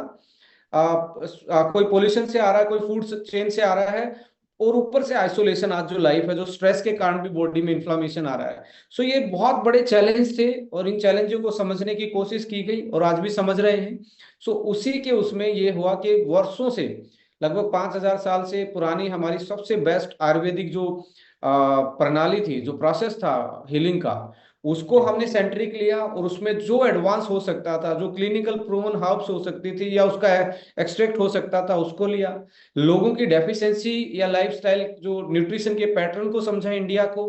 कोई पोल्यूशन से आ रहा है, कोई फूड चेन से आ रहा है, और ऊपर से आइसोलेशन, आज जो लाइफ है, जो स्ट्रेस के कारण भी बॉडी में इन्फ्लामेशन आ रहा है। ये बहुत बड़े चैलेंज थे, और इन चैलेंजों को समझने की कोशिश की गई, और आज भी समझ रहे हैं। उसी के उसमें ये हुआ कि वर्षों से, लगभग 5000 साल से पुरानी हमारी सबसे बेस्ट आयुर्वेदिक जो प्रणाली थी, जो प्रोसेस था हीलिंग का, उसको हमने सेंट्रिक लिया और उसमें जो एडवांस हो सकता था, जो क्लिनिकल प्रूवन हर्ब्स हो सकती थी या उसका एक्सट्रैक्ट हो सकता था, उसको लिया। लोगों की डेफिशिएंसी या लाइफस्टाइल जो न्यूट्रिशन के पैटर्न को समझा इंडिया को।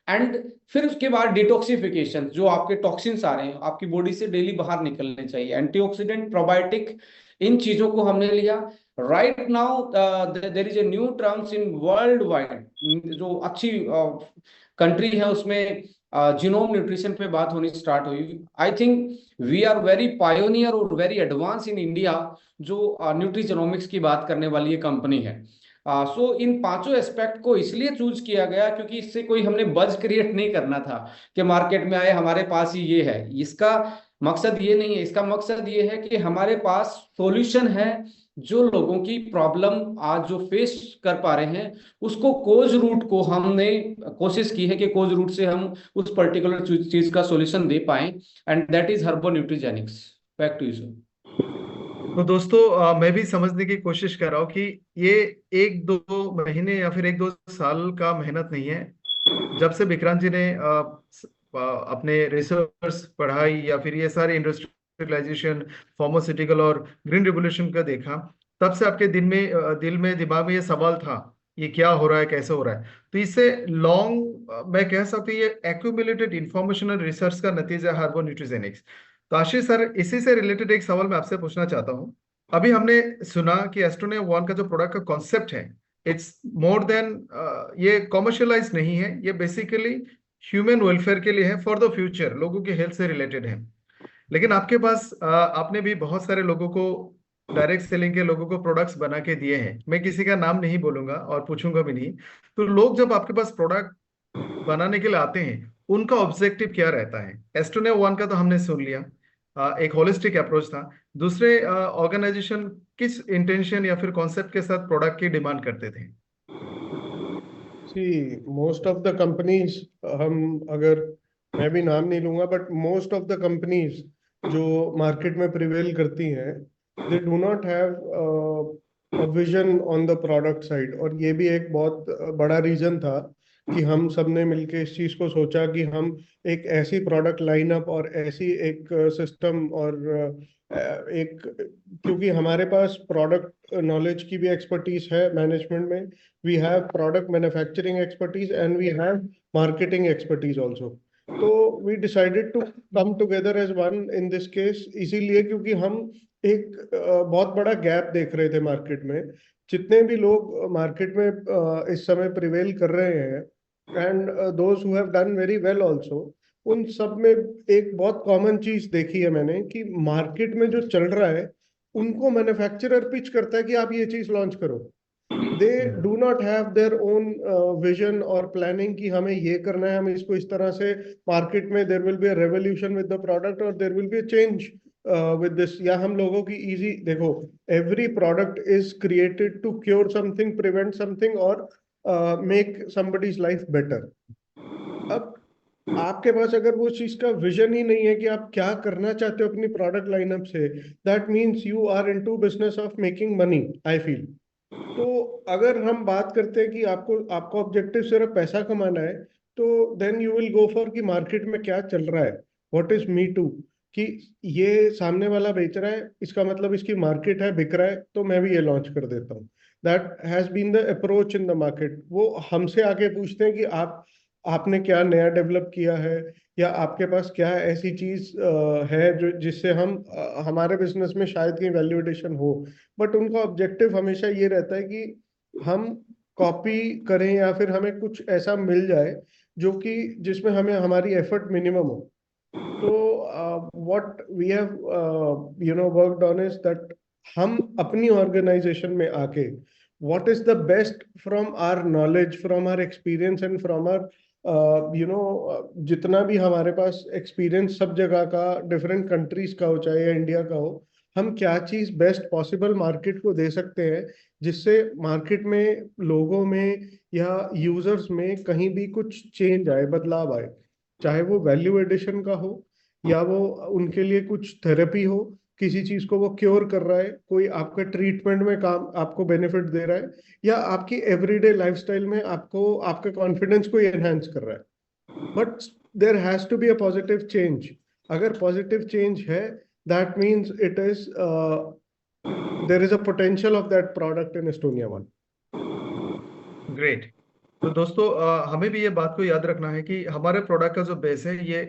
एंड फिर उसके बाद डिटॉक्सिफिकेशन, जो आपके टॉक्सिन्स आ रहे हैं आपकी बॉडी से डेली बाहर निकलने चाहिए, एंटीऑक्सीडेंट, प्रोबायोटिक, इन चीजों को हमने लिया। Right now there is a new terms in world wide, जो अच्छी कंट्री है उसमें जीनोम न्यूट्रिशन पे बात होनी स्टार्ट हुई। I think we are very pioneer और वेरी एडवांस इन इंडिया जो न्यूट्रीजेनोमिक्स की बात करने वाली ये कंपनी है। सो इन पांचों एस्पेक्ट को इसलिए चूज किया गया क्योंकि इससे कोई हमने बज क्रिएट नहीं करना था कि मार्केट में आए हमारे पास ही ये है। इसका मकसद ये नहीं है, इसका मकसद ये है कि हमारे पास सॉल्यूशन है जो लोगों की प्रॉब्लम आज जो फेस कर पा रहे हैं, उसको कोज रूट को हमने कोशिश की है कि कोज रूट से हम उस पर्टिकुलर चीज का सॉल्यूशन दे पाए, and that is Herbo Nutrigenics. Back to you sir. तो दोस्तों मैं भी समझने की कोशिश कर रहा हूँ कि ये 1-2 महीने या फिर 1-2 साल का मेहनत नहीं है। जब से विक्रांत जी ने अपने रिसर्च पढ़ाई या फिर ये सारे इंडस्ट्रियलाइजेशन, फार्मास्यूटिकल और ग्रीन रिवोल्यूशन का देखा, तब से आपके दिल में दिमाग में ये सवाल था, ये क्या हो रहा है, कैसे हो रहा है। तो इससे लॉन्ग मैं कह सकती हूँ ये एक्यूमुलेटेड इंफॉर्मेशन और रिसर्च का नतीजा है हार्बो न्यूट्रीजेनिक्स। तो आशीष सर, इसी से रिलेटेड एक सवाल मैं आपसे पूछना चाहता हूँ। अभी हमने सुना कि एस्ट्रोनेम वन का जो प्रोडक्ट का कॉन्सेप्ट है, इट्स मोर देन, ये कॉमर्शियलाइज नहीं है, ये बेसिकली ह्यूमन वेलफेयर के लिए है, फॉर द फ्यूचर, लोगों के हेल्थ से रिलेटेड है। लेकिन आपके पास आपने भी बहुत सारे लोगों को, डायरेक्ट सेलिंग के लोगों को प्रोडक्ट्स बना के दिए हैं। मैं किसी का नाम नहीं बोलूंगा और पूछूंगा भी नहीं। तो लोग जब आपके पास प्रोडक्ट बनाने के लिए आते हैं, उनका ऑब्जेक्टिव क्या रहता है? एस्ट्रोनेम वन का तो हमने सुन लिया, एक होलिस्टिक अप्रोच था। दूसरे ऑर्गेनाइजेशन किस इंटेंशन या फिर कॉन्सेप्ट के साथ प्रोडक्ट की डिमांड करते थे? See, most of the companies, हम अगर, मैं भी नाम नहीं लूंगा, but most of the companies जो मार्केट में प्रिवेल करती हैं, they do not have a vision on the product side. और ये भी एक बहुत बड़ा रीजन था कि हम सब ने मिलके इस चीज को सोचा कि हम एक ऐसी प्रोडक्ट लाइनअप और ऐसी एक सिस्टम और एक, क्योंकि हमारे पास प्रोडक्ट नॉलेज की भी एक्सपर्टीज है मैनेजमेंट में, we have product manufacturing expertise and we have marketing expertise also. तो we decided to come together as one in this case, इसीलिए क्योंकि हम एक बहुत बड़ा गैप देख रहे थे मार्केट में। जितने भी लोग मार्केट में इस समय प्रिवेल कर रहे हैं, and those who have done very well also, उन सब में एक बहुत कॉमन चीज देखी है मैंने कि मार्केट में जो चल रहा है उनको मैन्युफैक्चरर पिच करता है कि आप ये चीज लॉन्च करो। They do not have their own vision और प्लानिंग कि हमें ये करना है, हम इसको इस तरह से मार्केट में there will be a revolution with the product और there will be a change with this. या हम लोगों की इजी, देखो, every product is created to cure something, prevent something और मेक समबडीज लाइफ बेटर। अब आपके पास अगर वो चीज का विजन ही नहीं है कि आप क्या करना चाहते हो अपनी प्रोडक्ट लाइनअप से, that means you are into business of making money, I feel. तो अगर हम बात करते हैं कि आपका ऑब्जेक्टिव सिर्फ पैसा कमाना है, तो then you will go for कि मार्केट में क्या चल रहा है, व्हाट इज मी टू, कि ये सामने वाला बेच रहा है, इसका मतलब इसकी मार्केट है, बिक रहा है, तो मैं भी ये लॉन्च कर देता हूँ। That has been the approach in the market. वो हमसे आके पूछते हैं कि आपने क्या नया डेवलप किया है, या आपके पास क्या ऐसी चीज है जो जिससे हम हमारे बिजनेस में शायद कहीं वैल्यू एडिशन हो। बट उनका ऑब्जेक्टिव हमेशा ये रहता है कि हम कॉपी करें या फिर हमें कुछ ऐसा मिल जाए जो कि जिसमें हमें हमारी एफर्ट मिनिमम हो। तो what we have worked on is that हम अपनी ऑर्गेनाइजेशन में आके what is the best from our knowledge, from our experience and from our जितना भी हमारे पास एक्सपीरियंस सब जगह का, डिफरेंट कंट्रीज का हो चाहे या इंडिया का हो, हम क्या चीज बेस्ट पॉसिबल मार्केट को दे सकते हैं जिससे मार्केट में, लोगों में या यूजर्स में कहीं भी कुछ चेंज आए, बदलाव आए। चाहे वो वैल्यू एडिशन का हो या वो उनके लिए कुछ थेरेपी हो, किसी चीज को वो क्योर कर रहा है, कोई आपका ट्रीटमेंट में काम आपको बेनिफिट दे रहा है, या आपकी एवरीडे लाइफस्टाइल में आपको आपके कॉन्फिडेंस को एनहांस कर रहा है। But there has to be a positive change. अगर positive change है, that means it is there is a potential of that product in Estonia One. Great. तो दोस्तों हमें भी ये बात को याद रखना है कि हमारे प्रोडक्ट का जो बेस है ये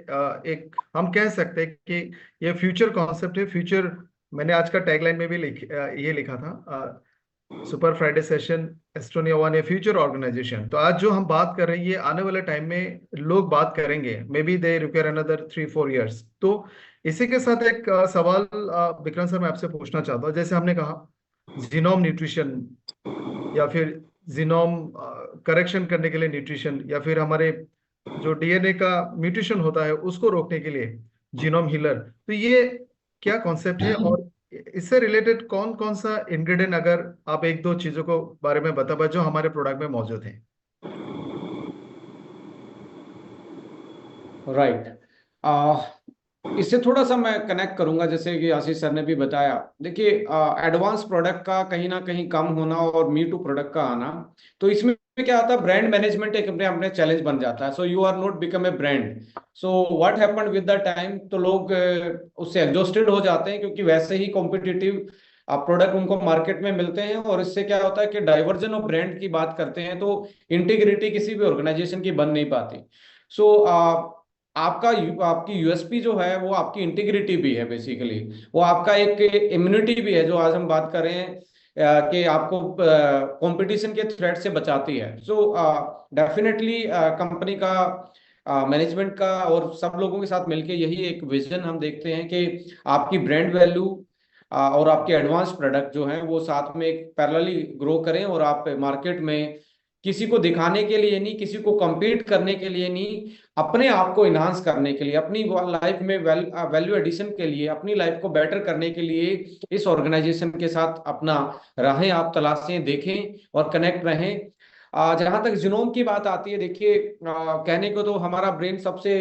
एक हम कह सकते हैं कि ये फ्यूचर कॉन्सेप्ट है। फ्यूचर, मैंने आज का टैगलाइन में भी ये लिखा था, super Friday session Estonia one a future organisation. तो आज जो हम बात कर रहे हैं ये आने वाले टाइम में लोग बात करेंगे, may be they require another 3-4 years। तो इसी के साथ एक सवाल विक्रम सर मैं आपसे पूछना चाहता हूँ। जैसे हमने कहा जीनोम न्यूट्रिशन या फिर जीनोम करेक्शन करने के लिए न्यूट्रिशन, या फिर हमारे जो डीएनए का म्यूटेशन होता है उसको रोकने के लिए जीनोम हीलर, तो ये क्या कॉन्सेप्ट है और इससे रिलेटेड कौन कौन सा इंग्रेडिएंट, अगर आप एक दो चीजों को बारे में बता पाए जो हमारे प्रोडक्ट में मौजूद है। राइट। इससे थोड़ा सा मैं कनेक्ट करूंगा, जैसे कि आशीष सर ने भी बताया। देखिए, एडवांस प्रोडक्ट का कहीं ना कहीं कम होना और मी टू प्रोडक्ट का आना, तो इसमें क्या होता है, ब्रांड मैनेजमेंट एक अपने अपने चैलेंज बन जाता है। So you are not become a brand. So what happened with the time, तो लोग उससे एग्जॉस्टेड हो जाते हैं, क्योंकि वैसे ही कॉम्पिटिटिव प्रोडक्ट उनको मार्केट में मिलते हैं। और इससे क्या होता है कि डाइवर्जन ऑफ ब्रांड की बात करते हैं तो इंटीग्रिटी किसी भी ऑर्गेनाइजेशन की बन नहीं पाती। सो आपकी यूएसपी जो है वो आपकी इंटीग्रिटी भी है, बेसिकली वो आपका एक इम्यूनिटी भी है, जो आज हम बात कर रहे हैं कि आपको कंपटीशन के थ्रेट से बचाती है। सो डेफिनेटली कंपनी का मैनेजमेंट का और सब लोगों के साथ मिलके यही एक विजन हम देखते हैं कि आपकी ब्रांड वैल्यू और आपके एडवांस प्रोडक्ट जो हैं वो साथ में एक पैरेलली ग्रो करें, और आप मार्केट में किसी को दिखाने के लिए नहीं, किसी को compete करने के लिए नहीं, अपने आप को इनहांस करने के लिए, अपनी लाइफ में वैल्यू एडिशन के लिए, अपनी लाइफ को बेटर करने के लिए इस ऑर्गेनाइजेशन के साथ अपना राहें आप तलाशें, देखें और कनेक्ट रहें। जहां तक जीनोम की बात आती है, देखिए कहने को तो हमारा ब्रेन सबसे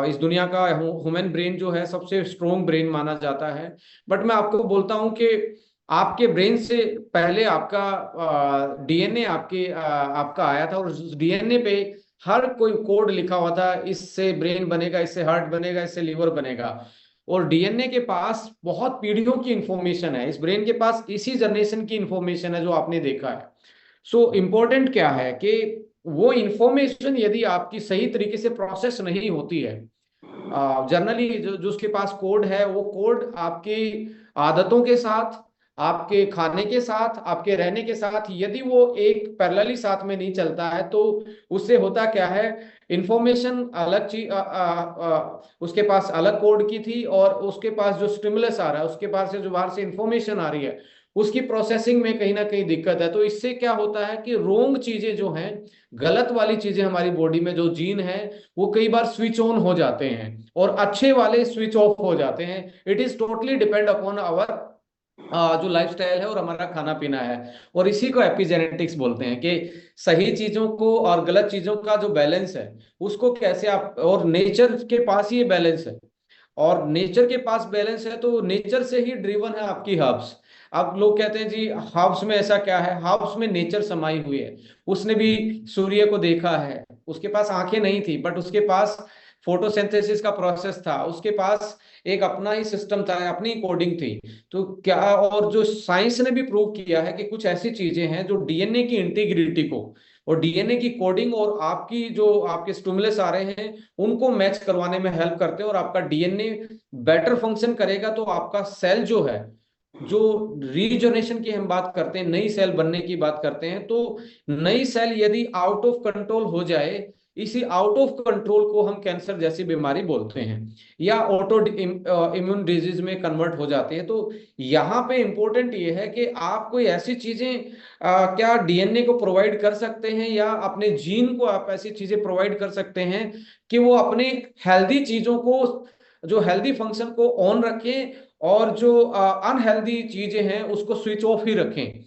इस दुनिया का ह्यूमन ब्रेन जो है सबसे स्ट्रॉन्ग ब्रेन माना जाता है। बट मैं आपको बोलता हूं कि आपके ब्रेन से पहले आपका डीएनए आपका आया था, और उस डीएनए पे हर कोई कोड लिखा हुआ था, इससे ब्रेन बनेगा, इससे हार्ट बनेगा, इससे लीवर बनेगा। और डीएनए के पास बहुत पीढ़ियों की इंफॉर्मेशन है, इस ब्रेन के पास इसी जनरेशन की इंफॉर्मेशन है जो आपने देखा है। सो इम्पोर्टेंट क्या है कि वो इंफॉर्मेशन यदि आपकी सही तरीके से प्रोसेस नहीं होती है, जनरली जो उसके पास कोड है, वो कोड आपकी आदतों के साथ, आपके खाने के साथ, आपके रहने के साथ यदि वो एक पैरेलली साथ में नहीं चलता है, तो उससे होता क्या है, इंफॉर्मेशन अलग चीज उसके पास अलग कोड की थी, और उसके पास जो स्टिमुलस आ रहा है, उसके पास से जो बाहर से इंफॉर्मेशन आ रही है, उसकी प्रोसेसिंग में कहीं ना कहीं दिक्कत है। तो इससे क्या होता है कि रोंग चीजें जो हैं, गलत वाली चीजें हमारी बॉडी में जो जीन है वो कई बार स्विच ऑन हो जाते हैं और अच्छे वाले स्विच ऑफ हो जाते हैं। It is totally depend upon our जो लाइफस्टाइल है और हमारा खाना पीना है। और इसी को एपिजेनेटिक्स बोलते हैं कि सही चीजों को और गलत चीजों का जो बैलेंस है उसको कैसे आप, और नेचर के पास ही ये बैलेंस है, और नेचर के पास बैलेंस है तो नेचर से ही ड्रिवन है आपकी हर्ब्स। अब लोग कहते हैं जी हर्ब्स में ऐसा क्या है, हर्ब्स में नेचर समाई हुई है। उसने भी सूर्य को देखा है, उसके पास आंखें नहीं थी बट उसके पास फोटोसिंथेसिस का प्रोसेस था, उसके पास एक अपना ही सिस्टम था, अपनी कोडिंग थी। तो क्या, और जो साइंस ने भी प्रूव किया है कि कुछ ऐसी चीजें हैं जो डीएनए की इंटीग्रिटी को और डीएनए की कोडिंग और आपकी जो आपके स्टिमुलस आ रहे हैं उनको मैच करवाने में हेल्प करते हैं, और आपका डीएनए बेटर फंक्शन करेगा तो आपका सेल जो है, जो रीजनरेशन की हम बात करते हैं, नई सेल बनने की बात करते हैं, तो नई सेल यदि आउट ऑफ कंट्रोल हो जाए, इसी आउट ऑफ कंट्रोल को हम कैंसर जैसी बीमारी बोलते हैं या ऑटो इम्यून डिजीज में कन्वर्ट हो जाती है। तो यहाँ पे इंपॉर्टेंट ये है कि आप कोई ऐसी चीजें क्या डीएनए को प्रोवाइड कर सकते हैं या अपने जीन को आप ऐसी चीजें प्रोवाइड कर सकते हैं कि वो अपने हेल्दी चीजों को, जो हेल्दी फंक्शन को ऑन रखें और जो अनहेल्दी चीजें हैं उसको स्विच ऑफ ही रखें।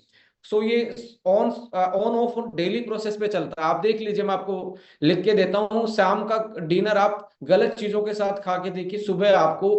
सो ये on on off daily process पे चलता है। आप देख लीजिए, मैं आपको लिख के देता हूँ, शाम का डिनर आप गलत चीजों के साथ खा के देखिए, सुबह आपको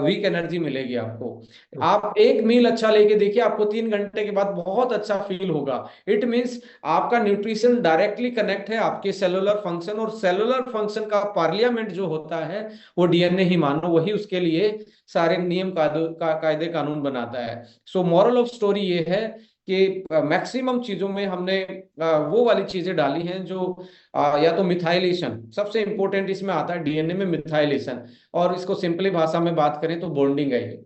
वीक एनर्जी मिलेगी। आपको आप एक मील अच्छा लेके देखिए, आपको 3 घंटे के बाद बहुत अच्छा फील होगा। इट मीन्स आपका न्यूट्रिशन डायरेक्टली कनेक्ट है आपके सेलुलर फंक्शन, और सेलुलर फंक्शन का पार्लियामेंट जो होता है वो डीएनए ही मानो, वही उसके लिए सारे नियम कायदे कानून बनाता है। सो मॉरल ऑफ स्टोरी ये है कि मैक्सिमम चीजों में हमने वो वाली चीजें डाली हैं जो या तो मिथाइलेशन, सबसे इंपॉर्टेंट इसमें आता है डीएनए में मिथाइलेशन, और इसको सिंपली भाषा में बात करें तो बॉन्डिंग है ये।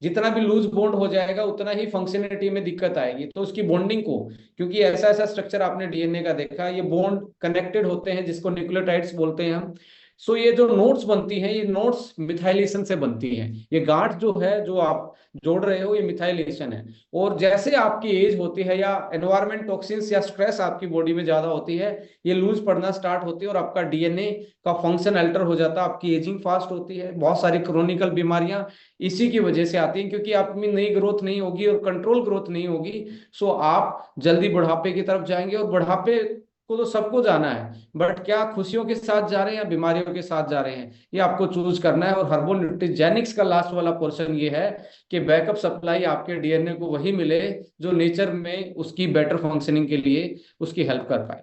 जितना भी लूज बॉन्ड हो जाएगा उतना ही फंक्शनलिटी में दिक्कत आएगी। तो उसकी बॉन्डिंग को, क्योंकि ऐसा ऐसा स्ट्रक्चर आपने डीएनए का देखा, ये बॉन्ड कनेक्टेड होते हैं जिसको न्यूक्लियोटाइड्स बोलते हैं हम। सो ये जो नोट्स बनती हैं, ये नोट्स मिथाइलेशन से बनती हैं। ये गांठ जो है जो आप जोड़ रहे हो, ये मिथाइलेशन है। और जैसे आपकी एज होती है या एनवायरमेंट टॉक्सिन्स या स्ट्रेस आपकी बॉडी में ज्यादा होती है, ये लूज पड़ना स्टार्ट होती है और आपका डीएनए का फंक्शन अल्टर हो जाता है, आपकी एजिंग फास्ट होती है। बहुत सारी क्रोनिकल बीमारियां इसी की वजह से आती हैं, क्योंकि आप में नई ग्रोथ नहीं होगी और कंट्रोल ग्रोथ नहीं होगी। सो आप जल्दी बुढ़ापे की तरफ जाएंगे, और बुढ़ापे को तो सबको जाना है, बट क्या खुशियों के साथ जा रहे हैं या बीमारियों के साथ जा रहे हैं, ये आपको चूज करना है। और हर्बो न्यूट्रिजेनिक्स का लास्ट वाला पोर्शन ये है कि बैकअप सप्लाई आपके डीएनए को वही मिले जो नेचर में उसकी बेटर फंक्शनिंग के लिए उसकी हेल्प कर पाए।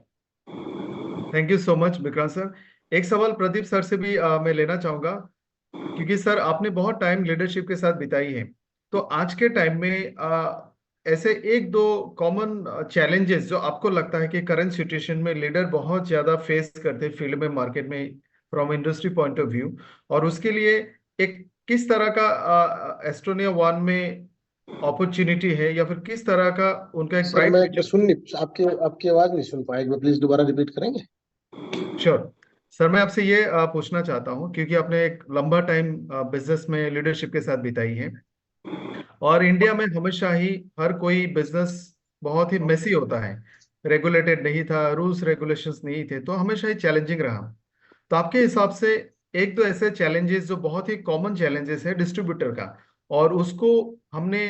Thank you so much Vikrant sir. एक सवाल प्रदीप सर से भी मैं लेना चाहूंगा, क्योंकि सर आपने बहुत टाइम लीडरशिप के साथ बिताई है। तो आज के टाइम में ऐसे एक दो कॉमन चैलेंजेस जो आपको लगता है कि करंट सिचुएशन में लीडर बहुत ज्यादा फेस करते हैं फील्ड में, मार्केट में, from industry point of view, और उसके लिए एक किस तरह का एस्टोनिया वन में अपॉर्चुनिटी है, या फिर किस तरह का उनका एक सर ब्राइट मैं फ्यूचर। सुन नहीं, आपकी आपकी आवाज नहीं सुन पाया, एक बार प्लीज दोबारा रिपीट करेंगे? श्योर सर, मैं आपसे ये पूछना चाहता हूँ, क्योंकि आपने एक लंबा टाइम बिजनेस में लीडरशिप के साथ बिताई है, और इंडिया में हमेशा ही हर कोई बिजनेस बहुत ही मेसी होता है, रेगुलेटेड नहीं था, रूल्स रेगुलेशंस नहीं थे, तो हमेशा ही चैलेंजिंग रहा। तो आपके हिसाब से एक दो ऐसे चैलेंजेस जो बहुत ही कॉमन चैलेंजेस है डिस्ट्रीब्यूटर का, और उसको हमने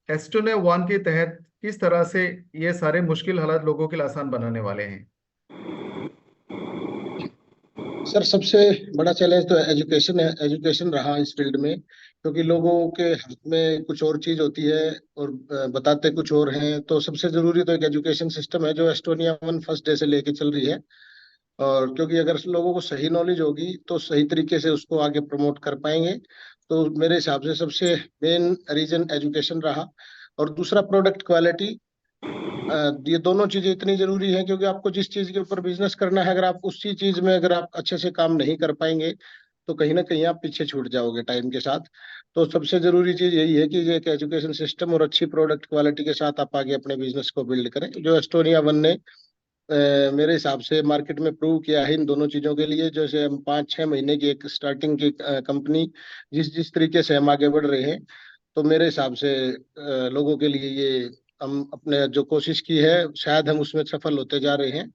एस्टोनिया वन के तहत किस तरह से ये सारे मुश्किल हालात लोगों के लिए आसान बनाने वाले हैं? सर सबसे बड़ा चैलेंज तो एजुकेशन है, एजुकेशन रहा इस फील्ड में, क्योंकि लोगों के हाथ में कुछ और चीज होती है और बताते कुछ और हैं। तो सबसे जरूरी तो एक एजुकेशन सिस्टम है जो एस्टोनिया वन फर्स्ट डे से लेके चल रही है। और क्योंकि अगर लोगों को सही नॉलेज होगी तो सही तरीके से उसको आगे प्रमोट कर पाएंगे। तो मेरे हिसाब से सबसे मेन रीजन एजुकेशन रहा। और दूसरा प्रोडक्ट क्वालिटी। ये दोनों चीजें इतनी जरूरी हैं, क्योंकि आपको जिस चीज के ऊपर बिजनेस करना है, अगर आप उसी चीज में अगर आप अच्छे से काम नहीं कर पाएंगे तो कहीं ना कहीं आप पीछे छूट जाओगे टाइम के साथ। तो सबसे जरूरी चीज यही है कि ये एक एजुकेशन सिस्टम और अच्छी प्रोडक्ट क्वालिटी के साथ आप आगे अपने बिजनेस को बिल्ड करें, जो एस्टोनिया वन ने मेरे हिसाब से मार्केट में प्रूव किया है इन दोनों चीजों के लिए। जैसे हम 5-6 महीने की एक स्टार्टिंग की कंपनी, जिस जिस तरीके से हम आगे बढ़ रहे हैं, तो मेरे हिसाब से लोगों के लिए ये हम अपने जो कोशिश की है शायद हम उसमें सफल होते जा रहे हैं।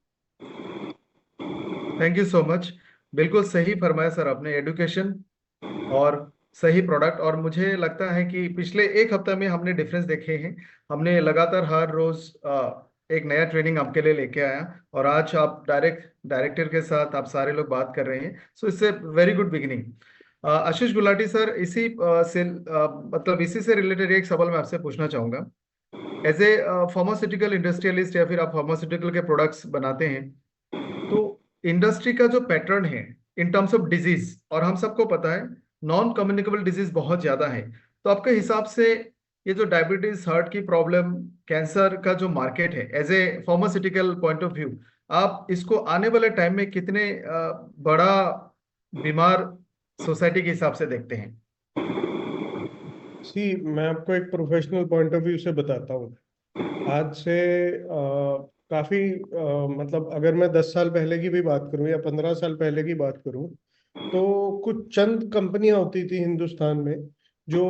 Thank you so much. बिल्कुल सही फरमाया सर आपने, एडुकेशन और सही प्रोडक्ट। और मुझे लगता है कि पिछले एक हफ्ते में हमने डिफरेंस देखे हैं। हमने लगातार हर रोज एक नया ट्रेनिंग आपके लिए लेके आया, और आज आप डायरेक्टर के साथ आप सारे लोग बात कर रहे हैं, सो इससे वेरी गुड बिगिनिंग। आशीष गुलाटी सर, मतलब इसी से रिलेटेड एक सवाल मैं आपसे पूछना चाहूंगा। एज ए फार्मास्यूटिकल इंडस्ट्रियलिस्ट, या फिर आप फार्मास्यूटिकल के प्रोडक्ट्स बनाते हैं, तो इंडस्ट्री का जो पैटर्न है इन टर्म्स ऑफ डिजीज, और हम सबको पता है नॉन कम्युनिकेबल डिजीज बहुत ज्यादा है, तो आपके हिसाब से ये जो डायबिटीज, हार्ट की प्रॉब्लम, कैंसर का जो मार्केट है, as a pharmaceutical point of view, आप इसको आने वाले टाइम में कितने बड़ा बीमार सोसाइटी के हिसाब से देखते हैं? मैं आपको एक प्रोफेशनल पॉइंट ऑफ व्यू से बताता हूँ। आज से काफी मतलब अगर मैं 10 साल पहले की भी बात करूं या 15 साल पहले की बात करूं, तो कुछ चंद कंपनियां होती थी हिंदुस्तान में जो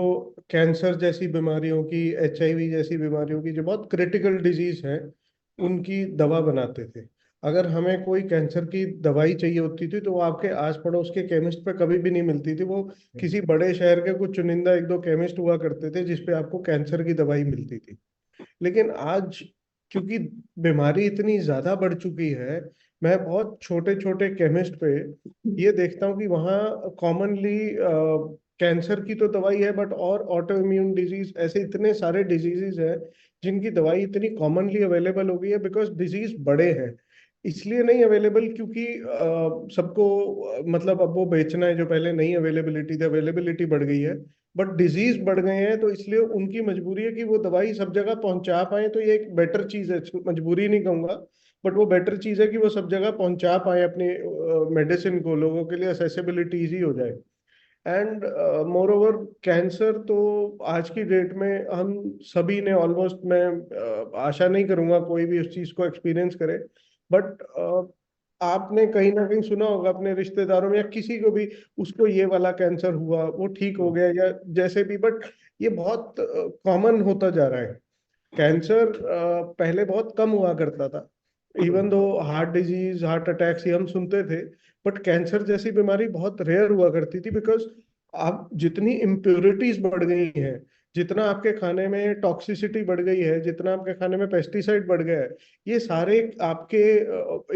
कैंसर जैसी बीमारियों की, HIV जैसी बीमारियों की, जो बहुत क्रिटिकल डिजीज है, उनकी दवा बनाते थे। अगर हमें कोई कैंसर की दवाई चाहिए होती थी तो वो आपके आस पड़ोस के केमिस्ट पे कभी भी नहीं मिलती थी। वो किसी बड़े शहर के कुछ चुनिंदा एक दो केमिस्ट हुआ करते थे जिसपे आपको कैंसर की दवाई मिलती थी। लेकिन आज क्योंकि बीमारी इतनी ज्यादा बढ़ चुकी है। मैं बहुत छोटे छोटे केमिस्ट पे ये देखता हूँ कि वहाँ कॉमनली कैंसर की तो दवाई है, बट और ऑटो इम्यून डिजीज, ऐसे इतने सारे डिजीजेस हैं जिनकी दवाई इतनी कॉमनली अवेलेबल हो गई है, बिकॉज डिजीज बड़े हैं। इसलिए नहीं अवेलेबल क्योंकि सबको मतलब अब वो बेचना है, जो पहले नहीं अवेलेबिलिटी थी, अवेलेबिलिटी बढ़ गई है, बट डिजीज बढ़ गए हैं, तो इसलिए उनकी मजबूरी है कि वो दवाई सब जगह पहुंचा पाए। तो ये एक बेटर चीज है, मजबूरी नहीं कहूंगा, बट वो बेटर चीज है कि वो सब जगह पहुंचा पाए अपनी मेडिसिन को, लोगों के लिए असेसिबिलिटी इजी हो जाए। एंड मोर ओवर कैंसर तो आज की डेट में हम सभी ने ऑलमोस्ट, मैं आशा नहीं करूंगा कोई भी उस चीज को एक्सपीरियंस करे, बट आपने कहीं ना कहीं सुना होगा अपने रिश्तेदारों में या किसी को भी, उसको ये वाला कैंसर हुआ, वो ठीक हो गया या जैसे भी, बट ये बहुत कॉमन होता जा रहा है। कैंसर पहले बहुत कम हुआ करता था, even though heart disease, heart attacks ये हम सुनते थे, बट कैंसर जैसी बीमारी बहुत रेयर हुआ करती थी, बिकॉज आप जितनी इम्प्योरिटीज बढ़ गई हैं, जितना आपके खाने में टॉक्सिसिटी बढ़ गई है, जितना आपके खाने में पेस्टिसाइड बढ़ गया है, ये सारे आपके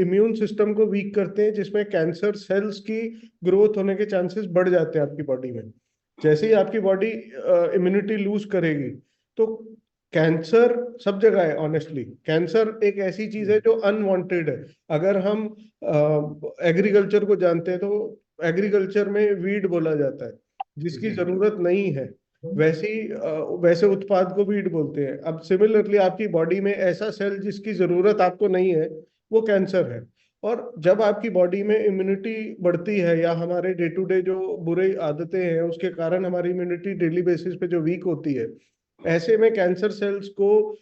इम्यून सिस्टम को वीक करते हैं, जिसमें कैंसर सेल्स की ग्रोथ होने के चांसेस बढ़ जाते हैं आपकी बॉडी में। जैसे ही आपकी बॉडी इम्यूनिटी लूज करेगी, तो कैंसर सब जगह है। ऑनेस्टली कैंसर एक ऐसी चीज है जो अनवांटेड है। अगर हम एग्रीकल्चर को जानते हैं, तो एग्रीकल्चर में वीड बोला जाता है, जिसकी जरूरत नहीं है, वैसे उत्पाद को वीड बोलते हैं। अब सिमिलरली आपकी बॉडी में ऐसा सेल जिसकी जरूरत आपको नहीं है, वो कैंसर है। और जब आपकी बॉडी में इम्यूनिटी बढ़ती है, या हमारे डे टू डे जो बुरी आदतें हैं उसके कारण हमारी इम्यूनिटी डेली बेसिस पे जो वीक होती है, ऐसे में कैंसर सेल्स को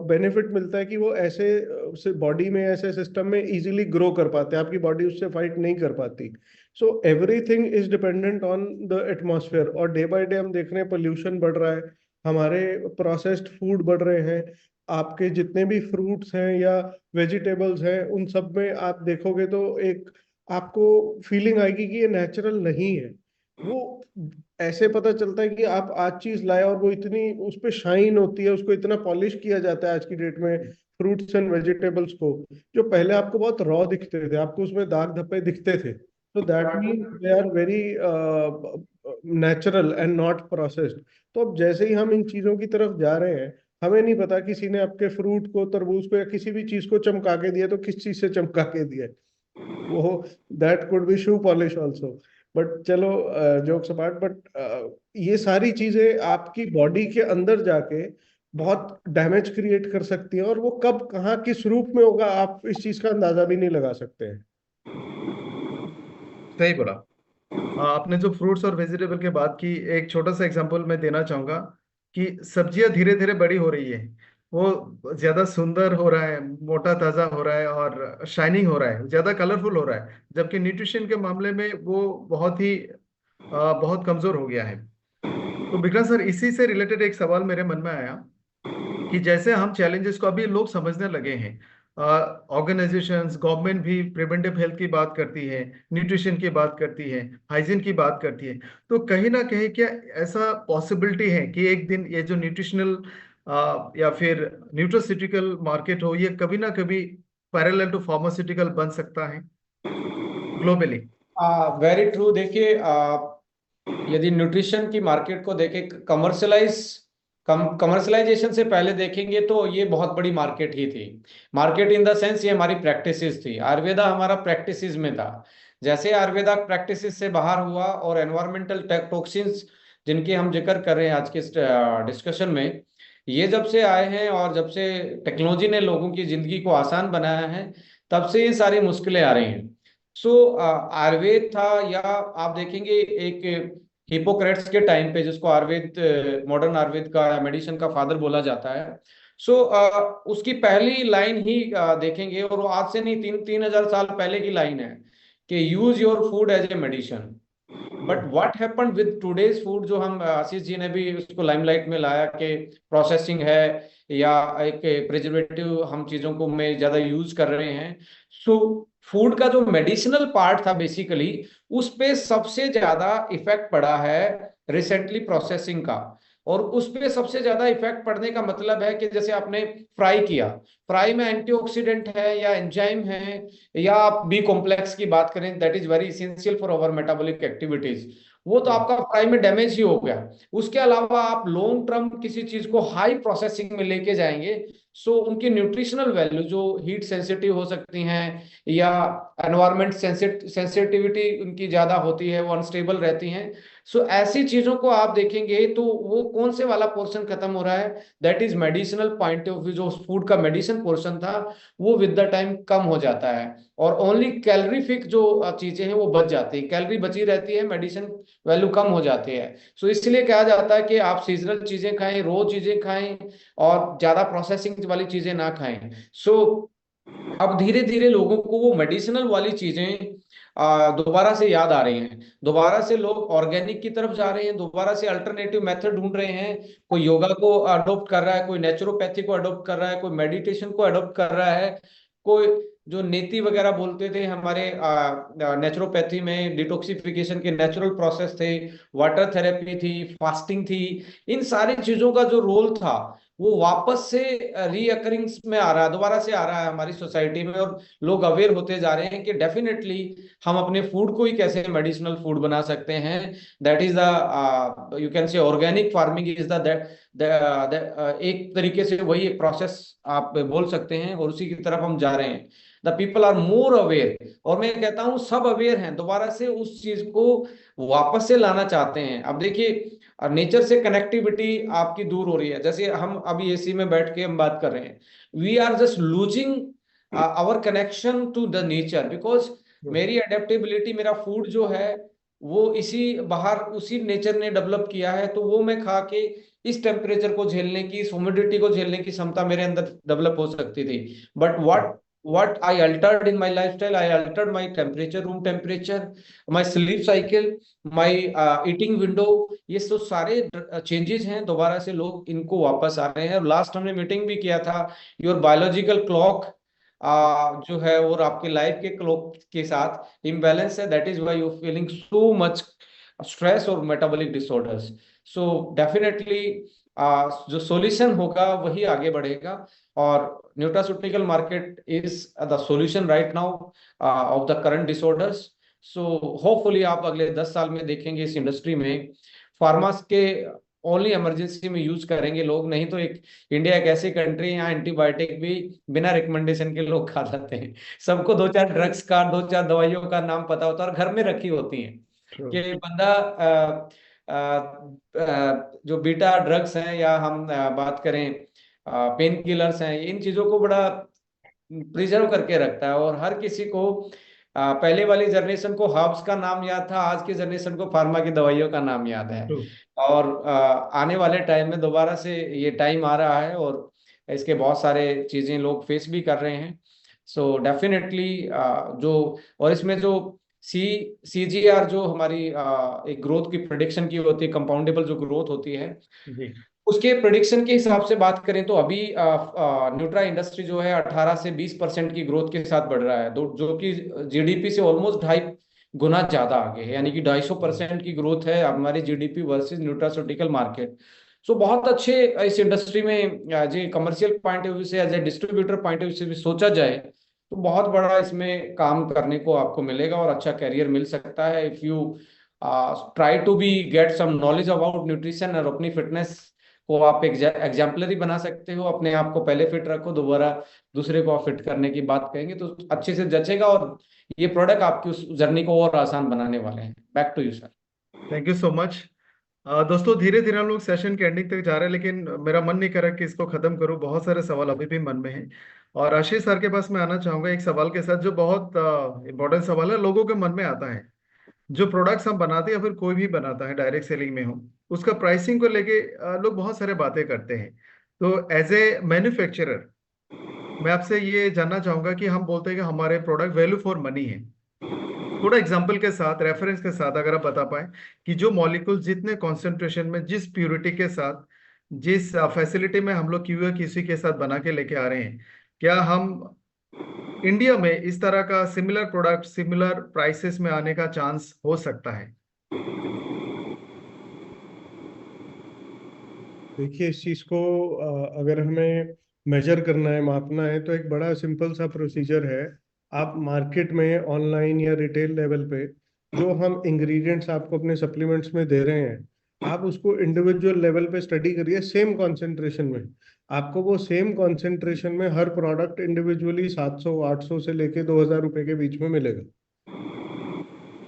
बेनिफिट मिलता है कि वो ऐसे बॉडी में, ऐसे सिस्टम में इजीली ग्रो कर पाते हैं, आपकी बॉडी उससे फाइट नहीं कर पाती। So everything is dependent on the atmosphere. और डे बाय डे हम देख रहे हैं पोल्यूशन बढ़ रहा है, हमारे प्रोसेस्ड फूड बढ़ रहे हैं, आपके जितने भी फ्रूट्स हैं या वेजिटेबल्स हैं, उन सब में आप देखोगे तो एक आपको फीलिंग आएगी कि ये नेचुरल नहीं है। वो ऐसे पता चलता है कि आप आज चीज लाए और वो इतनी उस पे शाइन होती है, उसको इतना पॉलिश किया जाता है आज की डेट में फ्रूट्स एंड वेजिटेबल्स को, जो पहले आपको बहुत रॉ दिखते थे, आपको उसमें दाग धब्बे दिखते थे। तो that mean they are very natural and not processed. तो अब जैसे ही हम इन चीजों की तरफ जा रहे हैं, हमें नहीं पता किसी ने आपके फ्रूट को, तरबूज को या किसी भी चीज को चमका के दिया, तो किस चीज से चमका के दिया है। वो that could be shoe polish also. But चलो, जोक्स अपार्ट, बट ये सारी चीजें आपकी बॉडी के अंदर जाके बहुत डैमेज क्रिएट कर सकती हैं, और वो कब कहाँ किस रूप में होगा आप इस चीज का अंदाजा भी नहीं लगा सकते हैं। सही बोला। आपने जो फ्रूट्स और वेजिटेबल की बात की, एक छोटा सा एग्जांपल मैं देना चाहूंगा कि सब्जियां धीरे धीरे बड़ी हो रही है, वो ज्यादा सुंदर हो रहा है, मोटा ताजा हो रहा है और शाइनिंग हो रहा है, ज्यादा कलरफुल हो रहा है, जबकि न्यूट्रिशन के मामले में वो बहुत कमजोर हो गया है। तो विक्रांत सर, इसी से रिलेटेड एक सवाल मेरे मन में आया कि जैसे हम चैलेंजेस को अभी लोग समझने लगे हैं, ऑर्गेनाइजेशंस, गवर्नमेंट भी प्रिवेंटिव हेल्थ की बात करती है, न्यूट्रिशन की बात करती है, हाइजीन की बात करती है, तो कहीं ना कहीं क्या ऐसा पॉसिबिलिटी है कि एक दिन ये जो न्यूट्रिशनल या फिर न्यूट्रोसिटिकल मार्केट हो, ये कभी ना कभी पैरेलल टू फार्मास्यूटिकल बन सकता है ग्लोबली? Very true. देखिए, यदि न्यूट्रिशन की मार्केट को देखें, कमर्शलाइजेशन से पहले देखेंगे तो ये बहुत बड़ी मार्केट ही थी। मार्केट इन द सेंस ये हमारी प्रैक्टिसेस थी। आयुर्वेदा हमारा प्रैक्टिसेस में था। जैसे आयुर्वेदा प्रैक्टिसेस से बाहर हुआ और एनवायरमेंटल टॉक्सिन्स जिनके हम जिक्र कर रहे हैं आज के डिस्कशन में, ये जब से आए हैं और जब से टेक्नोलॉजी ने लोगों की जिंदगी को आसान बनाया है, तब से ये सारी मुश्किलें आ रही हैं। सो आयुर्वेद था, या आप देखेंगे एक हिपोक्रेट्स के टाइम पे, जिसको आयुर्वेद, मॉडर्न आयुर्वेद का या मेडिसिन का फादर बोला जाता है। सो उसकी पहली लाइन ही देखेंगे, और वो आज से नहीं, 3,000 साल पहले की लाइन है कि use your food as a medicine. But what happened with today's food, जो हम आशीष जी ने भी उसको लाइमलाइट में लाया कि प्रोसेसिंग है या एक प्रिजर्वेटिव हम चीजों को में ज्यादा यूज कर रहे हैं। सो फूड का जो मेडिसिनल पार्ट था बेसिकली, उस पे सबसे ज्यादा इफेक्ट पड़ा है रिसेंटली प्रोसेसिंग का। और उस पे सबसे ज्यादा इफेक्ट पड़ने का मतलब है कि जैसे आपने फ्राई किया, फ्राई में एंटीऑक्सीडेंट है या एंजाइम है, या आप बी कॉम्प्लेक्स की बात करें that is very essential for our metabolic activities, वो तो आपका फ्राई में डैमेज ही हो गया। उसके अलावा आप लॉन्ग टर्म किसी चीज को हाई प्रोसेसिंग में लेके जाएंगे, सो उनकी न्यूट्रिशनल वैल्यू जो हीट सेंसिटिव हो सकती हैं या एनवायरमेंट सेंसिटिविटी उनकी ज्यादा होती है, वो अनस्टेबल रहती हैं। सो ऐसी चीजों को आप देखेंगे तो वो कौन से वाला पोर्शन खत्म हो रहा है, that is medicinal point of view, जो फूड का मेडिसिन पोर्शन था वो विद द टाइम कम हो जाता है, और ओनली कैलोरीफिक जो चीजें हैं वो बच जाती है, कैलोरी बची रहती है, मेडिसिन वैल्यू कम हो जाती है। सो इसलिए कहा जाता है कि आप सीजनल चीजें खाएं, रो चीजें खाएं, और ज्यादा प्रोसेसिंग वाली चीजें ना खाएं। सो अब धीरे धीरे लोगों को वो मेडिसिनल वाली चीजें दोबारा से याद आ रही हैं, दोबारा से लोग ऑर्गेनिक की तरफ जा रहे हैं, दोबारा से अल्टरनेटिव मेथड ढूंढ रहे हैं। कोई योगा को अडॉप्ट कर रहा है, कोई नेचुरोपैथी को अडॉप्ट कर रहा है, कोई मेडिटेशन को अडॉप्ट कर रहा है, कोई जो नेति वगैरह बोलते थे हमारे नेचुरोपैथी में, डिटॉक्सिफिकेशन के नेचुरल प्रोसेस थे, वाटर थेरेपी थी, फास्टिंग थी, इन सारी चीजों का जो रोल था वो वापस से रीअकरिंग में आ रहा है, दोबारा से आ रहा है हमारी सोसाइटी में, और लोग अवेयर होते जा रहे हैं कि डेफिनेटली हम अपने फूड को ही कैसे मेडिसिनल फूड बना सकते हैं। That is the you can say organic farming is एक तरीके से वही एक प्रोसेस आप बोल सकते हैं, और उसी की तरफ हम जा रहे हैं। The people are more aware, और मैं कहता हूं सब अवेयर हैं, दोबारा से उस चीज को वापस से लाना चाहते हैं। अब देखिए नेचर से कनेक्टिविटी आपकी दूर हो रही है, जैसे हम अभी एसी में बैठ के हम बात कर रहे हैं, we are just losing our connection to the nature, because मेरी अडेप्टेबिलिटी, मेरा फूड जो है वो इसी बाहर उसी नेचर ने डेवलप किया है, तो वो मैं खा के इस टेम्परेचर को झेलने की, इस ह्यूमिडिटी को झेलने की क्षमता मेरे अंदर डेवलप हो सकती थी। But what I altered in my lifestyle, I altered my temperature, room temperature, my sleep cycle, my eating window, ये तो सारे चेंजेस हैं, दोबारा से लोग इनको वापस आ रहे हैं। लास्ट हमने मीटिंग भी किया था, योर बायोलॉजिकल क्लॉक जो है और आपके लाइफ के क्लॉक के साथ इम्बैलेंस है, that is why you feeling so much stress और मेटाबॉलिक डिसऑर्डर्स। सो डेफिनेटली जो सॉल्यूशन होगा वही आगे बढ़ेगा, और nutraceutical market is the solution right now of the current disorders. So hopefully आप अगले 10 साल में देखेंगे इस इंडस्ट्री में फार्मास के ओनली इमरजेंसी में यूज करेंगे लोग, नहीं तो एक इंडिया एक ऐसी कंट्री है यहाँ एंटीबायोटिक भी बिना रिकमेंडेशन के लोग खा जाते हैं। सबको 2-4 ड्रग्स का, 2-4 दवाइयों का नाम पता होता है और घर में रखी होती हैं कि बंदा जो बीटा ड्रग्स हैं या हम बात करें पेन किलर्स हैं, इन चीजों को बड़ा प्रिजर्व करके रखता है, और हर किसी को पहले वाली जनरेशन को हर्ब्स का नाम याद था, आज की जनरेशन को फार्मा की दवाइयों का नाम याद है। और आने वाले टाइम में दोबारा से ये टाइम आ रहा है, और इसके बहुत सारे चीजें लोग फेस भी कर रहे हैं। सो डेफिनेटली जो, और इसमें जो CGR जो हमारी एक ग्रोथ की प्रेडिक्शन की होती है, कंपाउंडेबल जो ग्रोथ होती है, उसके प्रेडिक्शन के हिसाब से बात करें तो अभी न्यूट्रा इंडस्ट्री जो है 18 से 20% की ग्रोथ के साथ बढ़ रहा है, जो कि GDP से ऑलमोस्ट 2.5 गुना ज्यादा आगे है, यानी कि 250% की ग्रोथ है हमारी GDP versus nutraceutical market. So बहुत अच्छे इस इंडस्ट्री में as a commercial point of view से, as a distributor point of view से भी सोचा जाए तो बहुत बड़ा इसमें काम करने को आपको मिलेगा और अच्छा कैरियर मिल सकता है। If you try to be get some knowledge about nutrition और अपनी फिटनेस को आप एग्जाम्पलरी बना सकते हो, अपने आप को पहले फिट रखो, दोबारा दूसरे को आप फिट करने की बात कहेंगे तो अच्छे से जचेगा, और ये प्रोडक्ट आपकी उस जर्नी को और आसान बनाने वाले हैं। Back to you sir. Thank you so much. दोस्तों धीरे धीरे हम लोग सेशन के एंडिंग तक जा रहे हैं, लेकिन मेरा मन नहीं कर रहा कि इसको खत्म करूं, बहुत सारे सवाल अभी भी मन में हैं। और आशीष सर के पास मैं आना चाहूंगा एक सवाल के साथ जो बहुत इंपॉर्टेंट सवाल है, लोगों के मन में आता है। जो प्रोडक्ट्स हम बनाते हैं या फिर कोई भी बनाता है डायरेक्ट सेलिंग में हो, उसका प्राइसिंग को लेके लोग बहुत सारे बातें करते हैं। तो एज ए मैन्युफैक्चरर मैं आपसे ये जानना चाहूंगा कि हम बोलते हैं कि हमारे प्रोडक्ट वैल्यू फॉर मनी है। थोड़ा एग्जांपल के साथ, रेफरेंस के साथ अगर आप बता पाए कि जो मॉलिक्यूल जितने कॉन्सेंट्रेशन में, जिस प्योरिटी के साथ, जिस फैसिलिटी में हम लोग QA/QC के साथ बना के लेके आ रहे हैं, क्या हम इंडिया में इस तरह का सिमिलर प्रोडक्ट सिमिलर प्राइसेस में आने का चांस हो सकता है? देखिए, इस चीज़ को अगर हमें मेजर करना है, मापना है, तो एक बड़ा सिंपल सा प्रोसीजर है। आप मार्केट में, ऑनलाइन या रिटेल लेवल पे जो हम इंग्रेडिएंट्स आपको अपने सप्लीमेंट्स में दे रहे हैं, आप उसको इंडिविजुअल लेवल पे स्टडी करिए सेम कॉन्सेंट्रेशन में। आपको वो सेम कॉन्सेंट्रेशन में हर प्रोडक्ट इंडिविजुअली 700 800 से लेके 2000 रुपए के बीच में मिलेगा।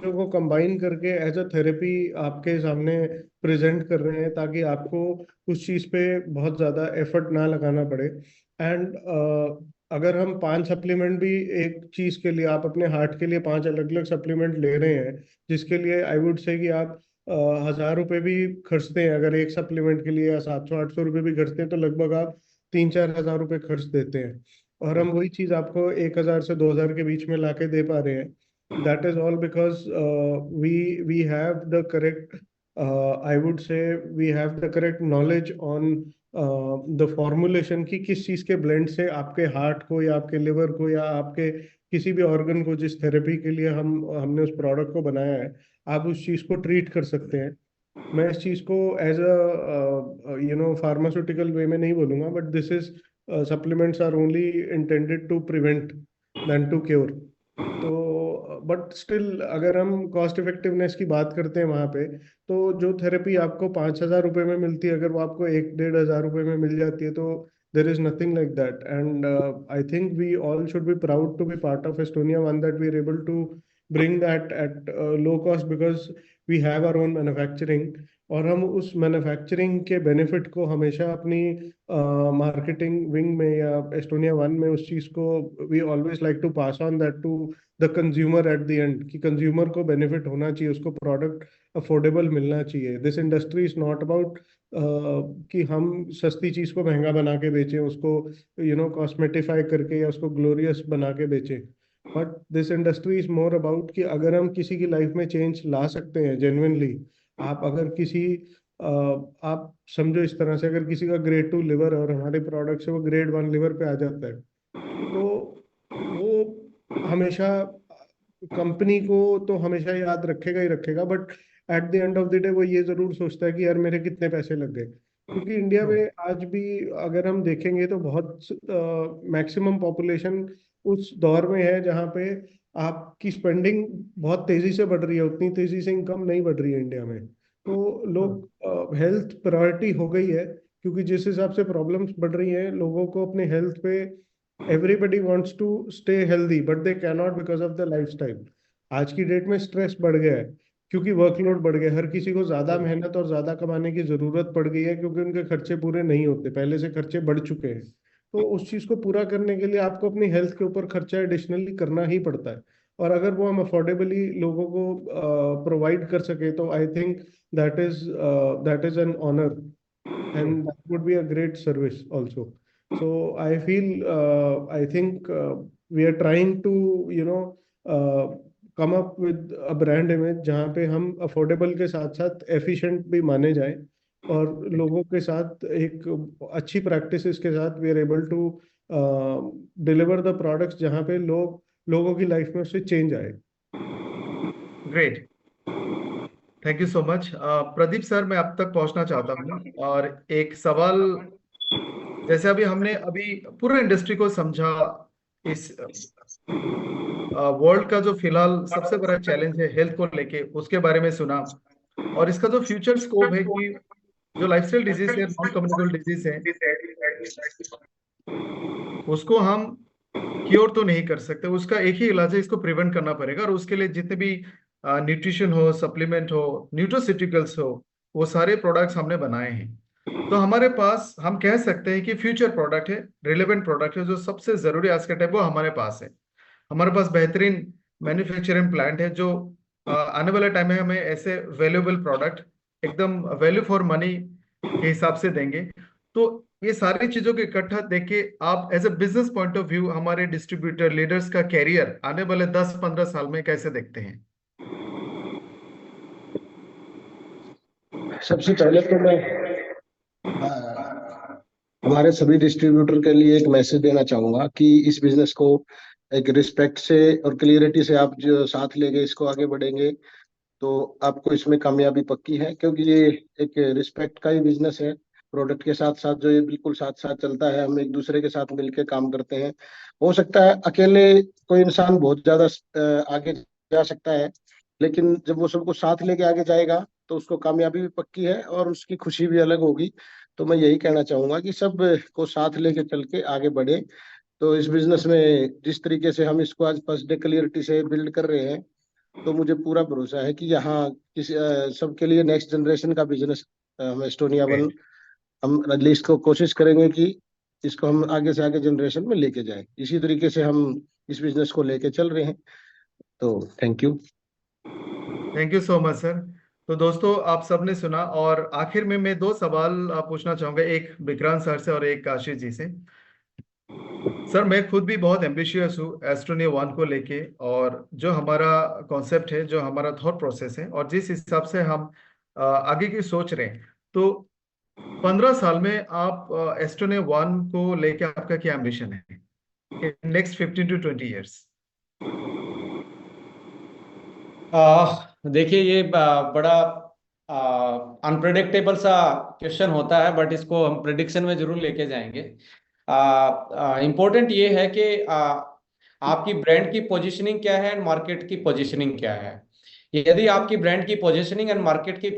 को कंबाइन करके एज अ थेरेपी आपके सामने प्रेजेंट कर रहे हैं, ताकि आपको उस चीज़ पे बहुत ज़्यादा एफर्ट ना लगाना पड़े। एंड अगर हम 5 सप्लीमेंट भी, एक चीज़ के लिए आप अपने हार्ट के लिए 5 अलग अलग सप्लीमेंट ले रहे हैं, जिसके लिए आई वुड से कि आप 1000 रुपये भी खर्चते हैं, अगर एक सप्लीमेंट के लिए, या 700 800 रुपये भी खर्चते हैं, तो लगभग आप 3 4 हज़ार रुपये खर्च देते हैं। और हम वही चीज़ आपको 1000 से 2000 के बीच में लाके दे पा रहे हैं। That is all because we have the correct, I would say we have the correct knowledge on the formulation की किस चीज़ के ब्लेंड से आपके हार्ट को, या आपके लिवर को, या आपके किसी भी ऑर्गन को, जिस थेरेपी के लिए हमने उस प्रोडक्ट को बनाया है, आप उस चीज़ को ट्रीट कर सकते हैं। मैं इस चीज़ को एज अ फार्मास्यूटिकल वे में नहीं बोलूँगा, but this is supplements are only intended to prevent then to cure. तो बट स्टिल अगर हम कॉस्ट इफेक्टिवनेस की बात करते हैं वहाँ पे, तो जो थेरेपी आपको 5000 रुपये में मिलती है, अगर वो आपको 1 1.5 हज़ार रुपये में मिल जाती है, तो there is nothing like that. And I think we all should be proud to be part of Estonia one, that we are able to bring that at low cost, because we have our own manufacturing। और हम उस मैन्युफैक्चरिंग के बेनिफिट को हमेशा अपनी मार्केटिंग विंग में या एस्टोनिया वन में, उस चीज़ को we always like to pass on that to the consumer at the end, कि कंज्यूमर को बेनिफिट होना चाहिए, उसको प्रोडक्ट अफोर्डेबल मिलना चाहिए। This industry is not about कि हम सस्ती चीज़ को महंगा बना के बेचें, उसको कॉस्मेटिफाई करके, या उसको ग्लोरियस बना के बेचें। But this industry is more about कि अगर हम किसी की लाइफ में चेंज ला सकते हैं जेन्युइनली। आप अगर किसी आप समझो इस तरह से, अगर किसी का grade 2 लिवर है और हमारे प्रोडक्ट से वो grade 1 लिवर पे आ जाता है, तो वो हमेशा कंपनी को तो हमेशा याद रखेगा ही रखेगा, but at the end of the day वो ये जरूर सोचता है कि यार मेरे कितने पैसे लग गए। क्योंकि इंडिया में आज भी अगर हम देखेंगे तो बहुत मैक्सिमम पॉपुलेशन उस दौर में है जहाँ पे आपकी स्पेंडिंग बहुत तेजी से बढ़ रही है, उतनी तेजी से इनकम नहीं बढ़ रही है इंडिया में। तो लोग हेल्थ प्रायोरिटी हो गई है, क्योंकि जिस हिसाब से प्रॉब्लम्स बढ़ रही हैं लोगों को अपने हेल्थ पे, everybody wants to stay healthy but they can not because of the lifestyle. आज की डेट में स्ट्रेस बढ़ गया है, क्योंकि वर्कलोड बढ़ गया, हर किसी को ज्यादा मेहनत और ज्यादा कमाने की जरूरत पड़ गई है, क्योंकि उनके खर्चे पूरे नहीं होते, पहले से खर्चे बढ़ चुके हैं। तो उस चीज को पूरा करने के लिए आपको अपनी हेल्थ के ऊपर खर्चा एडिशनली करना ही पड़ता है। और अगर वो हम अफोर्डेबली लोगों को प्रोवाइड कर सके, तो I think that is an honour, and that would be a great service also. So I feel, I think we are trying to come up with a brand image जहाँ पे हम affordable के साथ साथ efficient भी माने जाएं, और लोगों के साथ एक अच्छी practices के साथ we are able to deliver the products जहाँ पे लोगों की लाइफ में उससे चेंज आए। Great, thank you so much. Pradeep sir, मैं आप तक पहुंचना चाहता हूँ, और एक सवाल, जैसे हमने पूरा इंडस्ट्री को समझा, इस वर्ल्ड का जो फिलहाल सबसे बड़ा चैलेंज है हेल्थ को लेके, उसके बारे में सुना, और इसका जो फ्यूचर स्कोप है कि जो लाइफस्टाइल डिजीज है, नॉन कम्युनिकेबल डिजीज है, उसको हम क्योर तो नहीं कर सकते, उसका एक ही इलाज है, इसको प्रिवेंट करना पड़ेगा। और उसके लिए जितने भी न्यूट्रिशन हो, सप्लीमेंट हो, न्यूट्रोसिटिकल्स हो, वो सारे प्रोडक्ट्स हमने बनाए हैं। तो हमारे पास हम कह सकते हैं कि फ्यूचर प्रोडक्ट है, रिलेवेंट प्रोडक्ट है, जो सबसे जरूरी आज के टाइम वो हमारे पास है। हमारे पास बेहतरीन मैन्युफैक्चरिंग प्लांट है, जो आने वाले टाइम में हमें ऐसे वैल्यूएबल प्रोडक्ट एकदम वैल्यू फॉर मनी के हिसाब से देंगे। तो ये सारी चीजों को इकट्ठा देख के आप as a business point of view हमारे डिस्ट्रीब्यूटर लीडर्स का कैरियर आने वाले 10-15 साल में कैसे देखते हैं? सबसे पहले तो मैं हमारे सभी डिस्ट्रीब्यूटर के लिए एक मैसेज देना चाहूंगा कि इस बिजनेस को एक रिस्पेक्ट से और क्लियरिटी से आप जो साथ लेके इसको आगे बढ़ेंगे, तो आपको इसमें कामयाबी पक्की है, क्योंकि ये एक रिस्पेक्ट का ही बिजनेस है। प्रोडक्ट के साथ साथ जो ये बिल्कुल साथ साथ चलता है, हम एक दूसरे के साथ मिलकर काम करते हैं। हो सकता है अकेले कोई इंसान बहुत ज्यादा आगे जा सकता है, लेकिन जब वो सबको साथ लेके आगे जाएगा तो उसको कामयाबी भी पक्की है और उसकी खुशी भी अलग होगी। तो मैं यही कहना चाहूंगा कि सब को साथ लेके चल के आगे बढ़े। तो इस बिजनेस में जिस तरीके से हम इसको आज फर्स्ट डे क्लियरिटी से बिल्ड कर रहे हैं, तो मुझे पूरा भरोसा है कि यहाँ सबके लिए नेक्स्ट जनरेशन का बिजनेस हम एस्टोनिया वन, ग्रेट। हम एटलीस्ट को कोशिश करेंगे कि इसको हम आगे से आगे जनरेशन में लेके जाएं। इसी तरीके से हम इस बिजनेस को लेके चल रहे हैं। तो thank you. Thank you so much sir. तो दोस्तों आप सबने सुना, और आखिर में मैं दो सवाल पूछना चाहूंगा, एक विक्रांत सर से और एक काशी जी से। सर मैं खुद भी बहुत एम्बिशियस हूँ एस्ट्रोनिया वन को लेके, और जो हमारा कॉन्सेप्ट है, जो हमारा थॉट प्रोसेस है, और जिस हिसाब से हम आगे की सोच रहे हैं, तो 15 साल में आप एस्ट्रोनिया वन को लेके आपका क्या एम्बिशन है इन नेक्स्ट 15 to 20 years? देखिए ये बड़ा अनप्रेडिक्टेबल सा क्वेश्चन होता है, बट इसको हम प्रिडिक्शन में जरूर लेके जाएंगे। इम्पोर्टेंट ये है कि आपकी ब्रांड की पोजीशनिंग क्या है एंड मार्केट की पोजीशनिंग क्या है। यदि आपकी ब्रांड की पोजीशनिंग एंड मार्केट की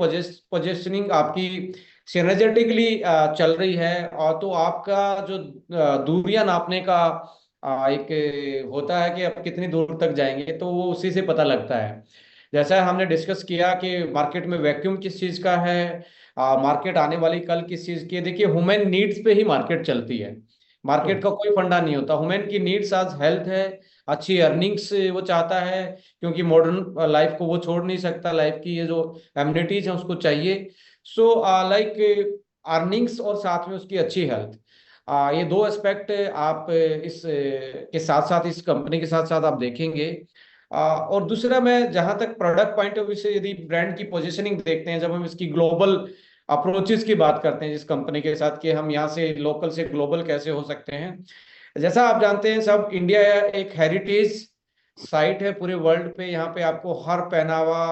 पोजीशनिंग आपकी सिनर्जेटिकली चल रही है, और तो आपका जो दूरियां नापने का एक होता है कि आप कितनी दूर तक जाएंगे, तो वो उसी से पता लगता है। जैसा हमने डिस्कस किया कि मार्केट में वैक्यूम किस चीज का है, मार्केट आने वाली कल किस चीज की है। देखिए ह्यूमन नीड्स पे ही मार्केट चलती है, मार्केट का कोई फंडा नहीं होता। ह्यूमन की नीड्स आज हेल्थ है, अच्छी अर्निंग्स वो चाहता है, क्योंकि मॉडर्न लाइफ को वो छोड़ नहीं सकता, लाइफ की ये जो एमिनिटीज है उसको चाहिए। सो लाइक अर्निंग्स और साथ में उसकी अच्छी हेल्थ, ये दो एस्पेक्ट आप इस के साथ साथ, इस कंपनी के साथ साथ आप देखेंगे। और दूसरा, मैं जहां तक प्रोडक्ट पॉइंट ऑफ व्यू से यदि ब्रांड की पोजीशनिंग देखते हैं, जब हम इसकी ग्लोबल अप्रोचेस की बात करते हैं जिस कंपनी के साथ, कि हम यहाँ से लोकल से ग्लोबल कैसे हो सकते हैं। जैसा आप जानते हैं सब, इंडिया एक हेरिटेज साइट है पूरे वर्ल्ड पे। यहाँ पे आपको हर पहनावा,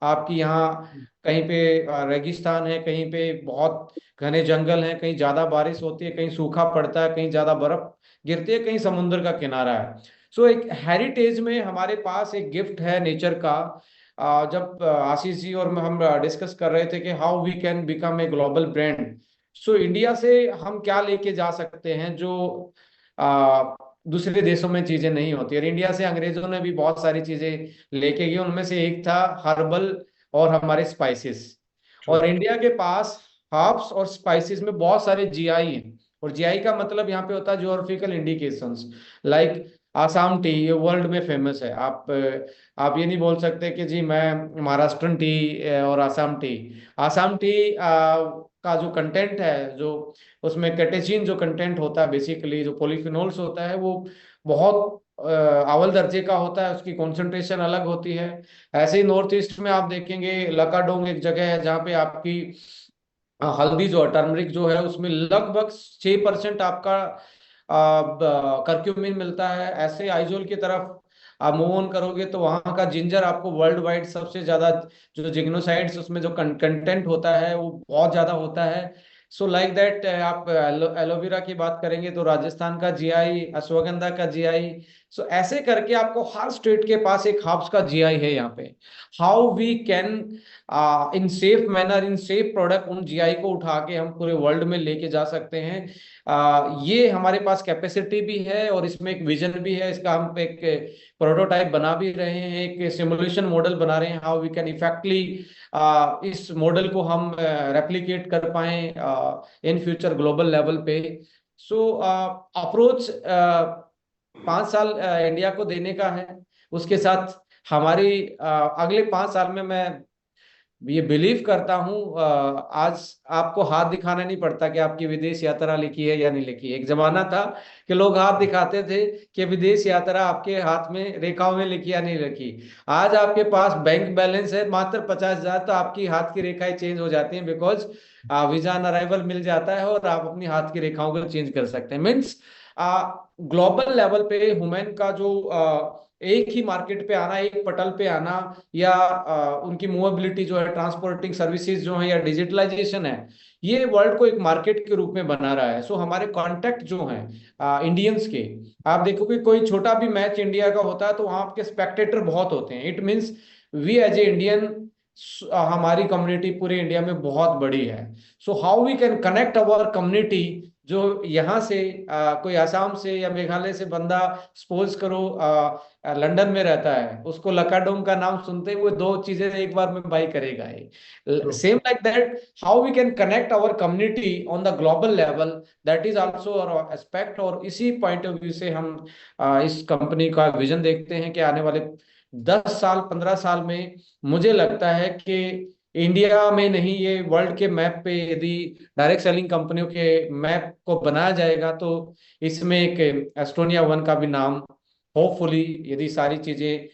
आपकी यहाँ कहीं पे रेगिस्तान है, कहीं पे बहुत घने जंगल हैं, कहीं ज्यादा बारिश होती है, कहीं सूखा पड़ता है, कहीं ज्यादा बर्फ गिरती है, कहीं समुद्र का किनारा है। सो एक हेरिटेज में हमारे पास एक गिफ्ट है नेचर का। जब आशीष जी और हम डिस्कस कर रहे थे कि how we can become a global brand, so India से हम क्या लेके जा सकते हैं जो दूसरे देशों में चीजें नहीं होती। और इंडिया से अंग्रेजों ने भी बहुत सारी चीजें लेके गई, उनमें से एक था हर्बल और हमारे स्पाइसेस। और इंडिया के पास हर्ब्स और स्पाइसेस में बहुत सारे जीआई हैं, और जीआई का मतलब यहाँ पे होता है geographical indications. Like Assam T, ये वर्ल्ड में फेमस है। आप ये नहीं बोल सकते कि जी मैं महाराष्ट्रन टी और आसाम टी। आसाम टी का जो कंटेंट है, जो उसमें कैटेचिन जो कंटेंट होता है, बेसिकली जो पॉलीफिनोल्स होता है, वो बहुत अव्वल दर्जे का होता है, उसकी कंसंट्रेशन अलग होती है। ऐसे ही नॉर्थ ईस्ट में आप देखेंगे, लकाडोंग एक जगह है जहाँ पे आपकी हल्दी जो है, टर्मरिक जो है, उसमें लगभग 6% आपका करक्यूमिन मिलता है। ऐसे आइजोल की तरफ आप मूव ऑन करोगे तो वहां का जिंजर आपको वर्ल्ड वाइड सबसे ज्यादा, जो जिग्नोसाइड्स उसमें जो कंटेंट होता है वो बहुत ज्यादा होता है। सो लाइक दैट, आप एलोवेरा की बात करेंगे तो राजस्थान का जीआई, अश्वगंधा का जीआई। सो ऐसे करके आपको हर स्टेट के पास एक हर्ब्स का जीआई है यहाँ पे। How we can in safe manner, in safe product, उन जीआई को उठा के हम पूरे वर्ल्ड में लेके जा सकते हैं। ये हमारे पास कैपेसिटी भी है और इसमें एक विजन भी है। इसका हम एक प्रोटोटाइप बना भी रहे हैं, एक सिमुलेशन मॉडल बना रहे हैं, हाउ वी कैन इफेक्टली इस मॉडल को हम रेप्लिकेट कर पाए इन फ्यूचर ग्लोबल लेवल पे। सो अप्रोच 5 साल इंडिया को देने का है। उसके साथ हमारी अगले 5 साल में मैं ये बिलीव करता हूँ, आज आपको हाथ दिखाना नहीं पड़ता कि आपकी विदेश यात्रा लिखी है या नहीं लिखी है। एक जमाना था कि लोग हाथ दिखाते थे कि विदेश यात्रा आपके हाथ में रेखाओं में लिखी या नहीं लिखी। आज आपके पास बैंक बैलेंस है मात्र 50,000, तो आपकी हाथ की रेखाएं चेंज हो जाती हैं, बिकॉज वीजा ऑन अराइवल मिल जाता है और आप अपनी हाथ की रेखाओं को चेंज कर सकते हैं। मीन्स ग्लोबल लेवल पे ह्यूमन का जो एक ही मार्केट पे आना, एक पटल पे आना, या उनकी मूवेबिलिटी जो है, ट्रांसपोर्टिंग सर्विसेज जो है, या डिजिटलाइजेशन है, ये वर्ल्ड को एक मार्केट के रूप में बना रहा है। सो हमारे कॉन्टैक्ट जो हैं इंडियंस के, आप देखोगे कोई छोटा भी मैच इंडिया का होता है तो वहां आपके स्पेक्टेटर बहुत होते हैं। It means we as a Indian, हमारी कम्युनिटी पूरे इंडिया में बहुत बड़ी है। So how we can connect our community, जो यहाँ से कोई आसाम से या मेघालय से बंदा सपोज करो लंदन में रहता है, उसको लकाडोंग का नाम सुनते ही वो दो चीजें एक बार में बाई करेगा ही। Same like that, how we can connect our community on the global level, that is also our aspect. और इसी पॉइंट ऑफ व्यू से हम इस कंपनी का विजन देखते हैं कि आने वाले 10 साल 15 साल में मुझे लगता है कि इंडिया में नहीं, ये वर्ल्ड के मैप पे यदि डायरेक्ट सेलिंग कंपनियों के मैप को बनाया जाएगा तो इसमें एक एस्टोनिया वन का भी नाम होपफुली, यदि सारी चीजें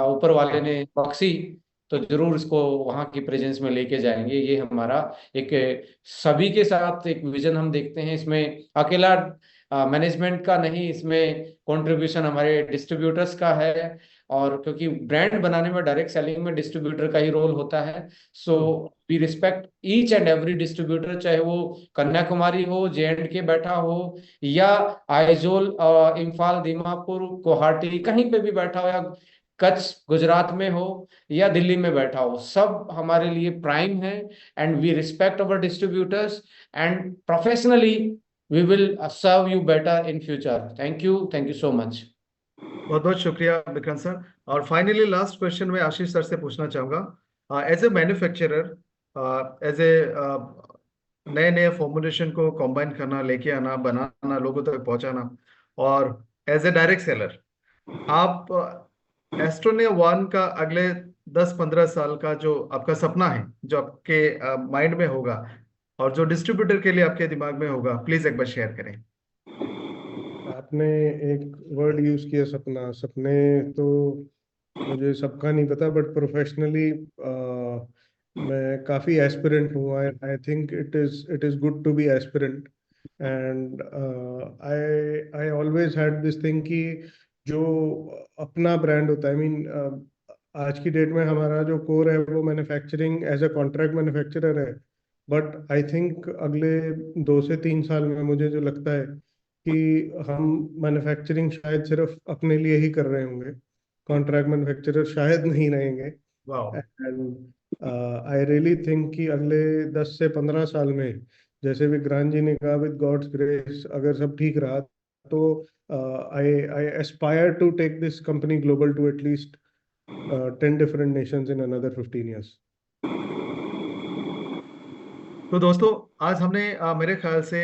ऊपर वाले ने बख्शी, तो जरूर इसको वहां की प्रेजेंस में लेके जाएंगे। ये हमारा एक सभी के साथ एक विजन हम देखते हैं। इसमें अकेला मैनेजमेंट का नहीं, इसमें कंट्रीब्यूशन हमारे डिस्ट्रीब्यूटर्स का है। और क्योंकि ब्रांड बनाने में डायरेक्ट सेलिंग में डिस्ट्रीब्यूटर का ही रोल होता है। So we respect each and every distributor, चाहे वो कन्याकुमारी हो, JNK बैठा हो, या आइजोल इम्फाल दीमापुर गुवाहाटी कहीं पे भी बैठा हो, या कच्छ गुजरात में हो, या दिल्ली में बैठा हो, सब हमारे लिए प्राइम है। And we respect our distributors and professionally we will serve you better in future. Thank you so much. बहुत बहुत शुक्रिया विक्रांत सर। और फाइनली लास्ट क्वेश्चन मैं आशीष सर से पूछना चाहूंगा, as a manufacturer, as a नए नए फॉर्मुलेशन को कंबाइन करना, लेके आना, बनाना, लोगों तक पहुंचाना, और एज ए डायरेक्ट सेलर, आप एस्ट्रोनिया वन का अगले 10-15 साल का जो आपका सपना है, जो आपके माइंड में होगा और जो डिस्ट्रीब्यूटर के लिए आपके दिमाग में होगा, प्लीज एक बार शेयर करें। आपने एक वर्ड यूज किया, सपना। सपने तो मुझे सबका नहीं पता, बट प्रोफेशनली मैं काफी एस्पिरेंट हूँ। I think it is good to be aspirant. And I always had this thing कि जो अपना ब्रांड होता है, आई मीन आज की डेट में हमारा जो कोर है वो manufacturing as a contract manufacturer है। बट आई थिंक अगले 2 से 3 साल में मुझे जो लगता है कि हम मैन्युफैक्चरिंग शायद सिर्फ अपने लिए ही कर रहे होंगे, कॉन्ट्रैक्ट मैन्युफैक्चरर शायद नहीं रहेंगे। वाह। एंड आई रियली थिंक कि अगले 10 से 15 साल में, जैसे विक्रांत जी ने कहा, विद गॉड्स ग्रेस अगर सब ठीक रहा, तो I aspire to take this company global to at least 10 different nations in another 15 years। तो दोस्तों, आज हमने मेरे ख्याल से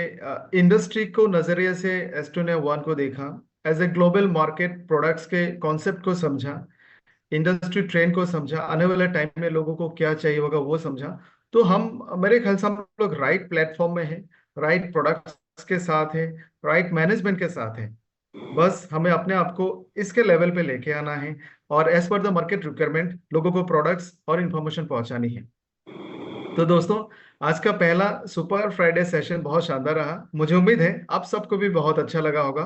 इंडस्ट्री को नजरिए से एस्टोनिया वन को देखा, as a global market, products के कॉन्सेप्ट को समझा, इंडस्ट्री ट्रेंड को समझा, आने वाले टाइम में लोगों को क्या चाहिए होगा वो समझा। तो हम, मेरे ख्याल से हम लोग राइट प्लेटफॉर्म में हैं, राइट प्रोडक्ट्स के साथ हैं, राइट मैनेजमेंट के साथ हैं। बस हमें अपने आप को इसके लेवल पे लेके आना है और as per the market requirement लोगों को प्रोडक्ट्स और इंफॉर्मेशन पहुंचानी है। तो दोस्तों, आज का पहला सुपर फ्राइडे सेशन बहुत शानदार रहा। मुझे उम्मीद है आप सबको भी बहुत अच्छा लगा होगा।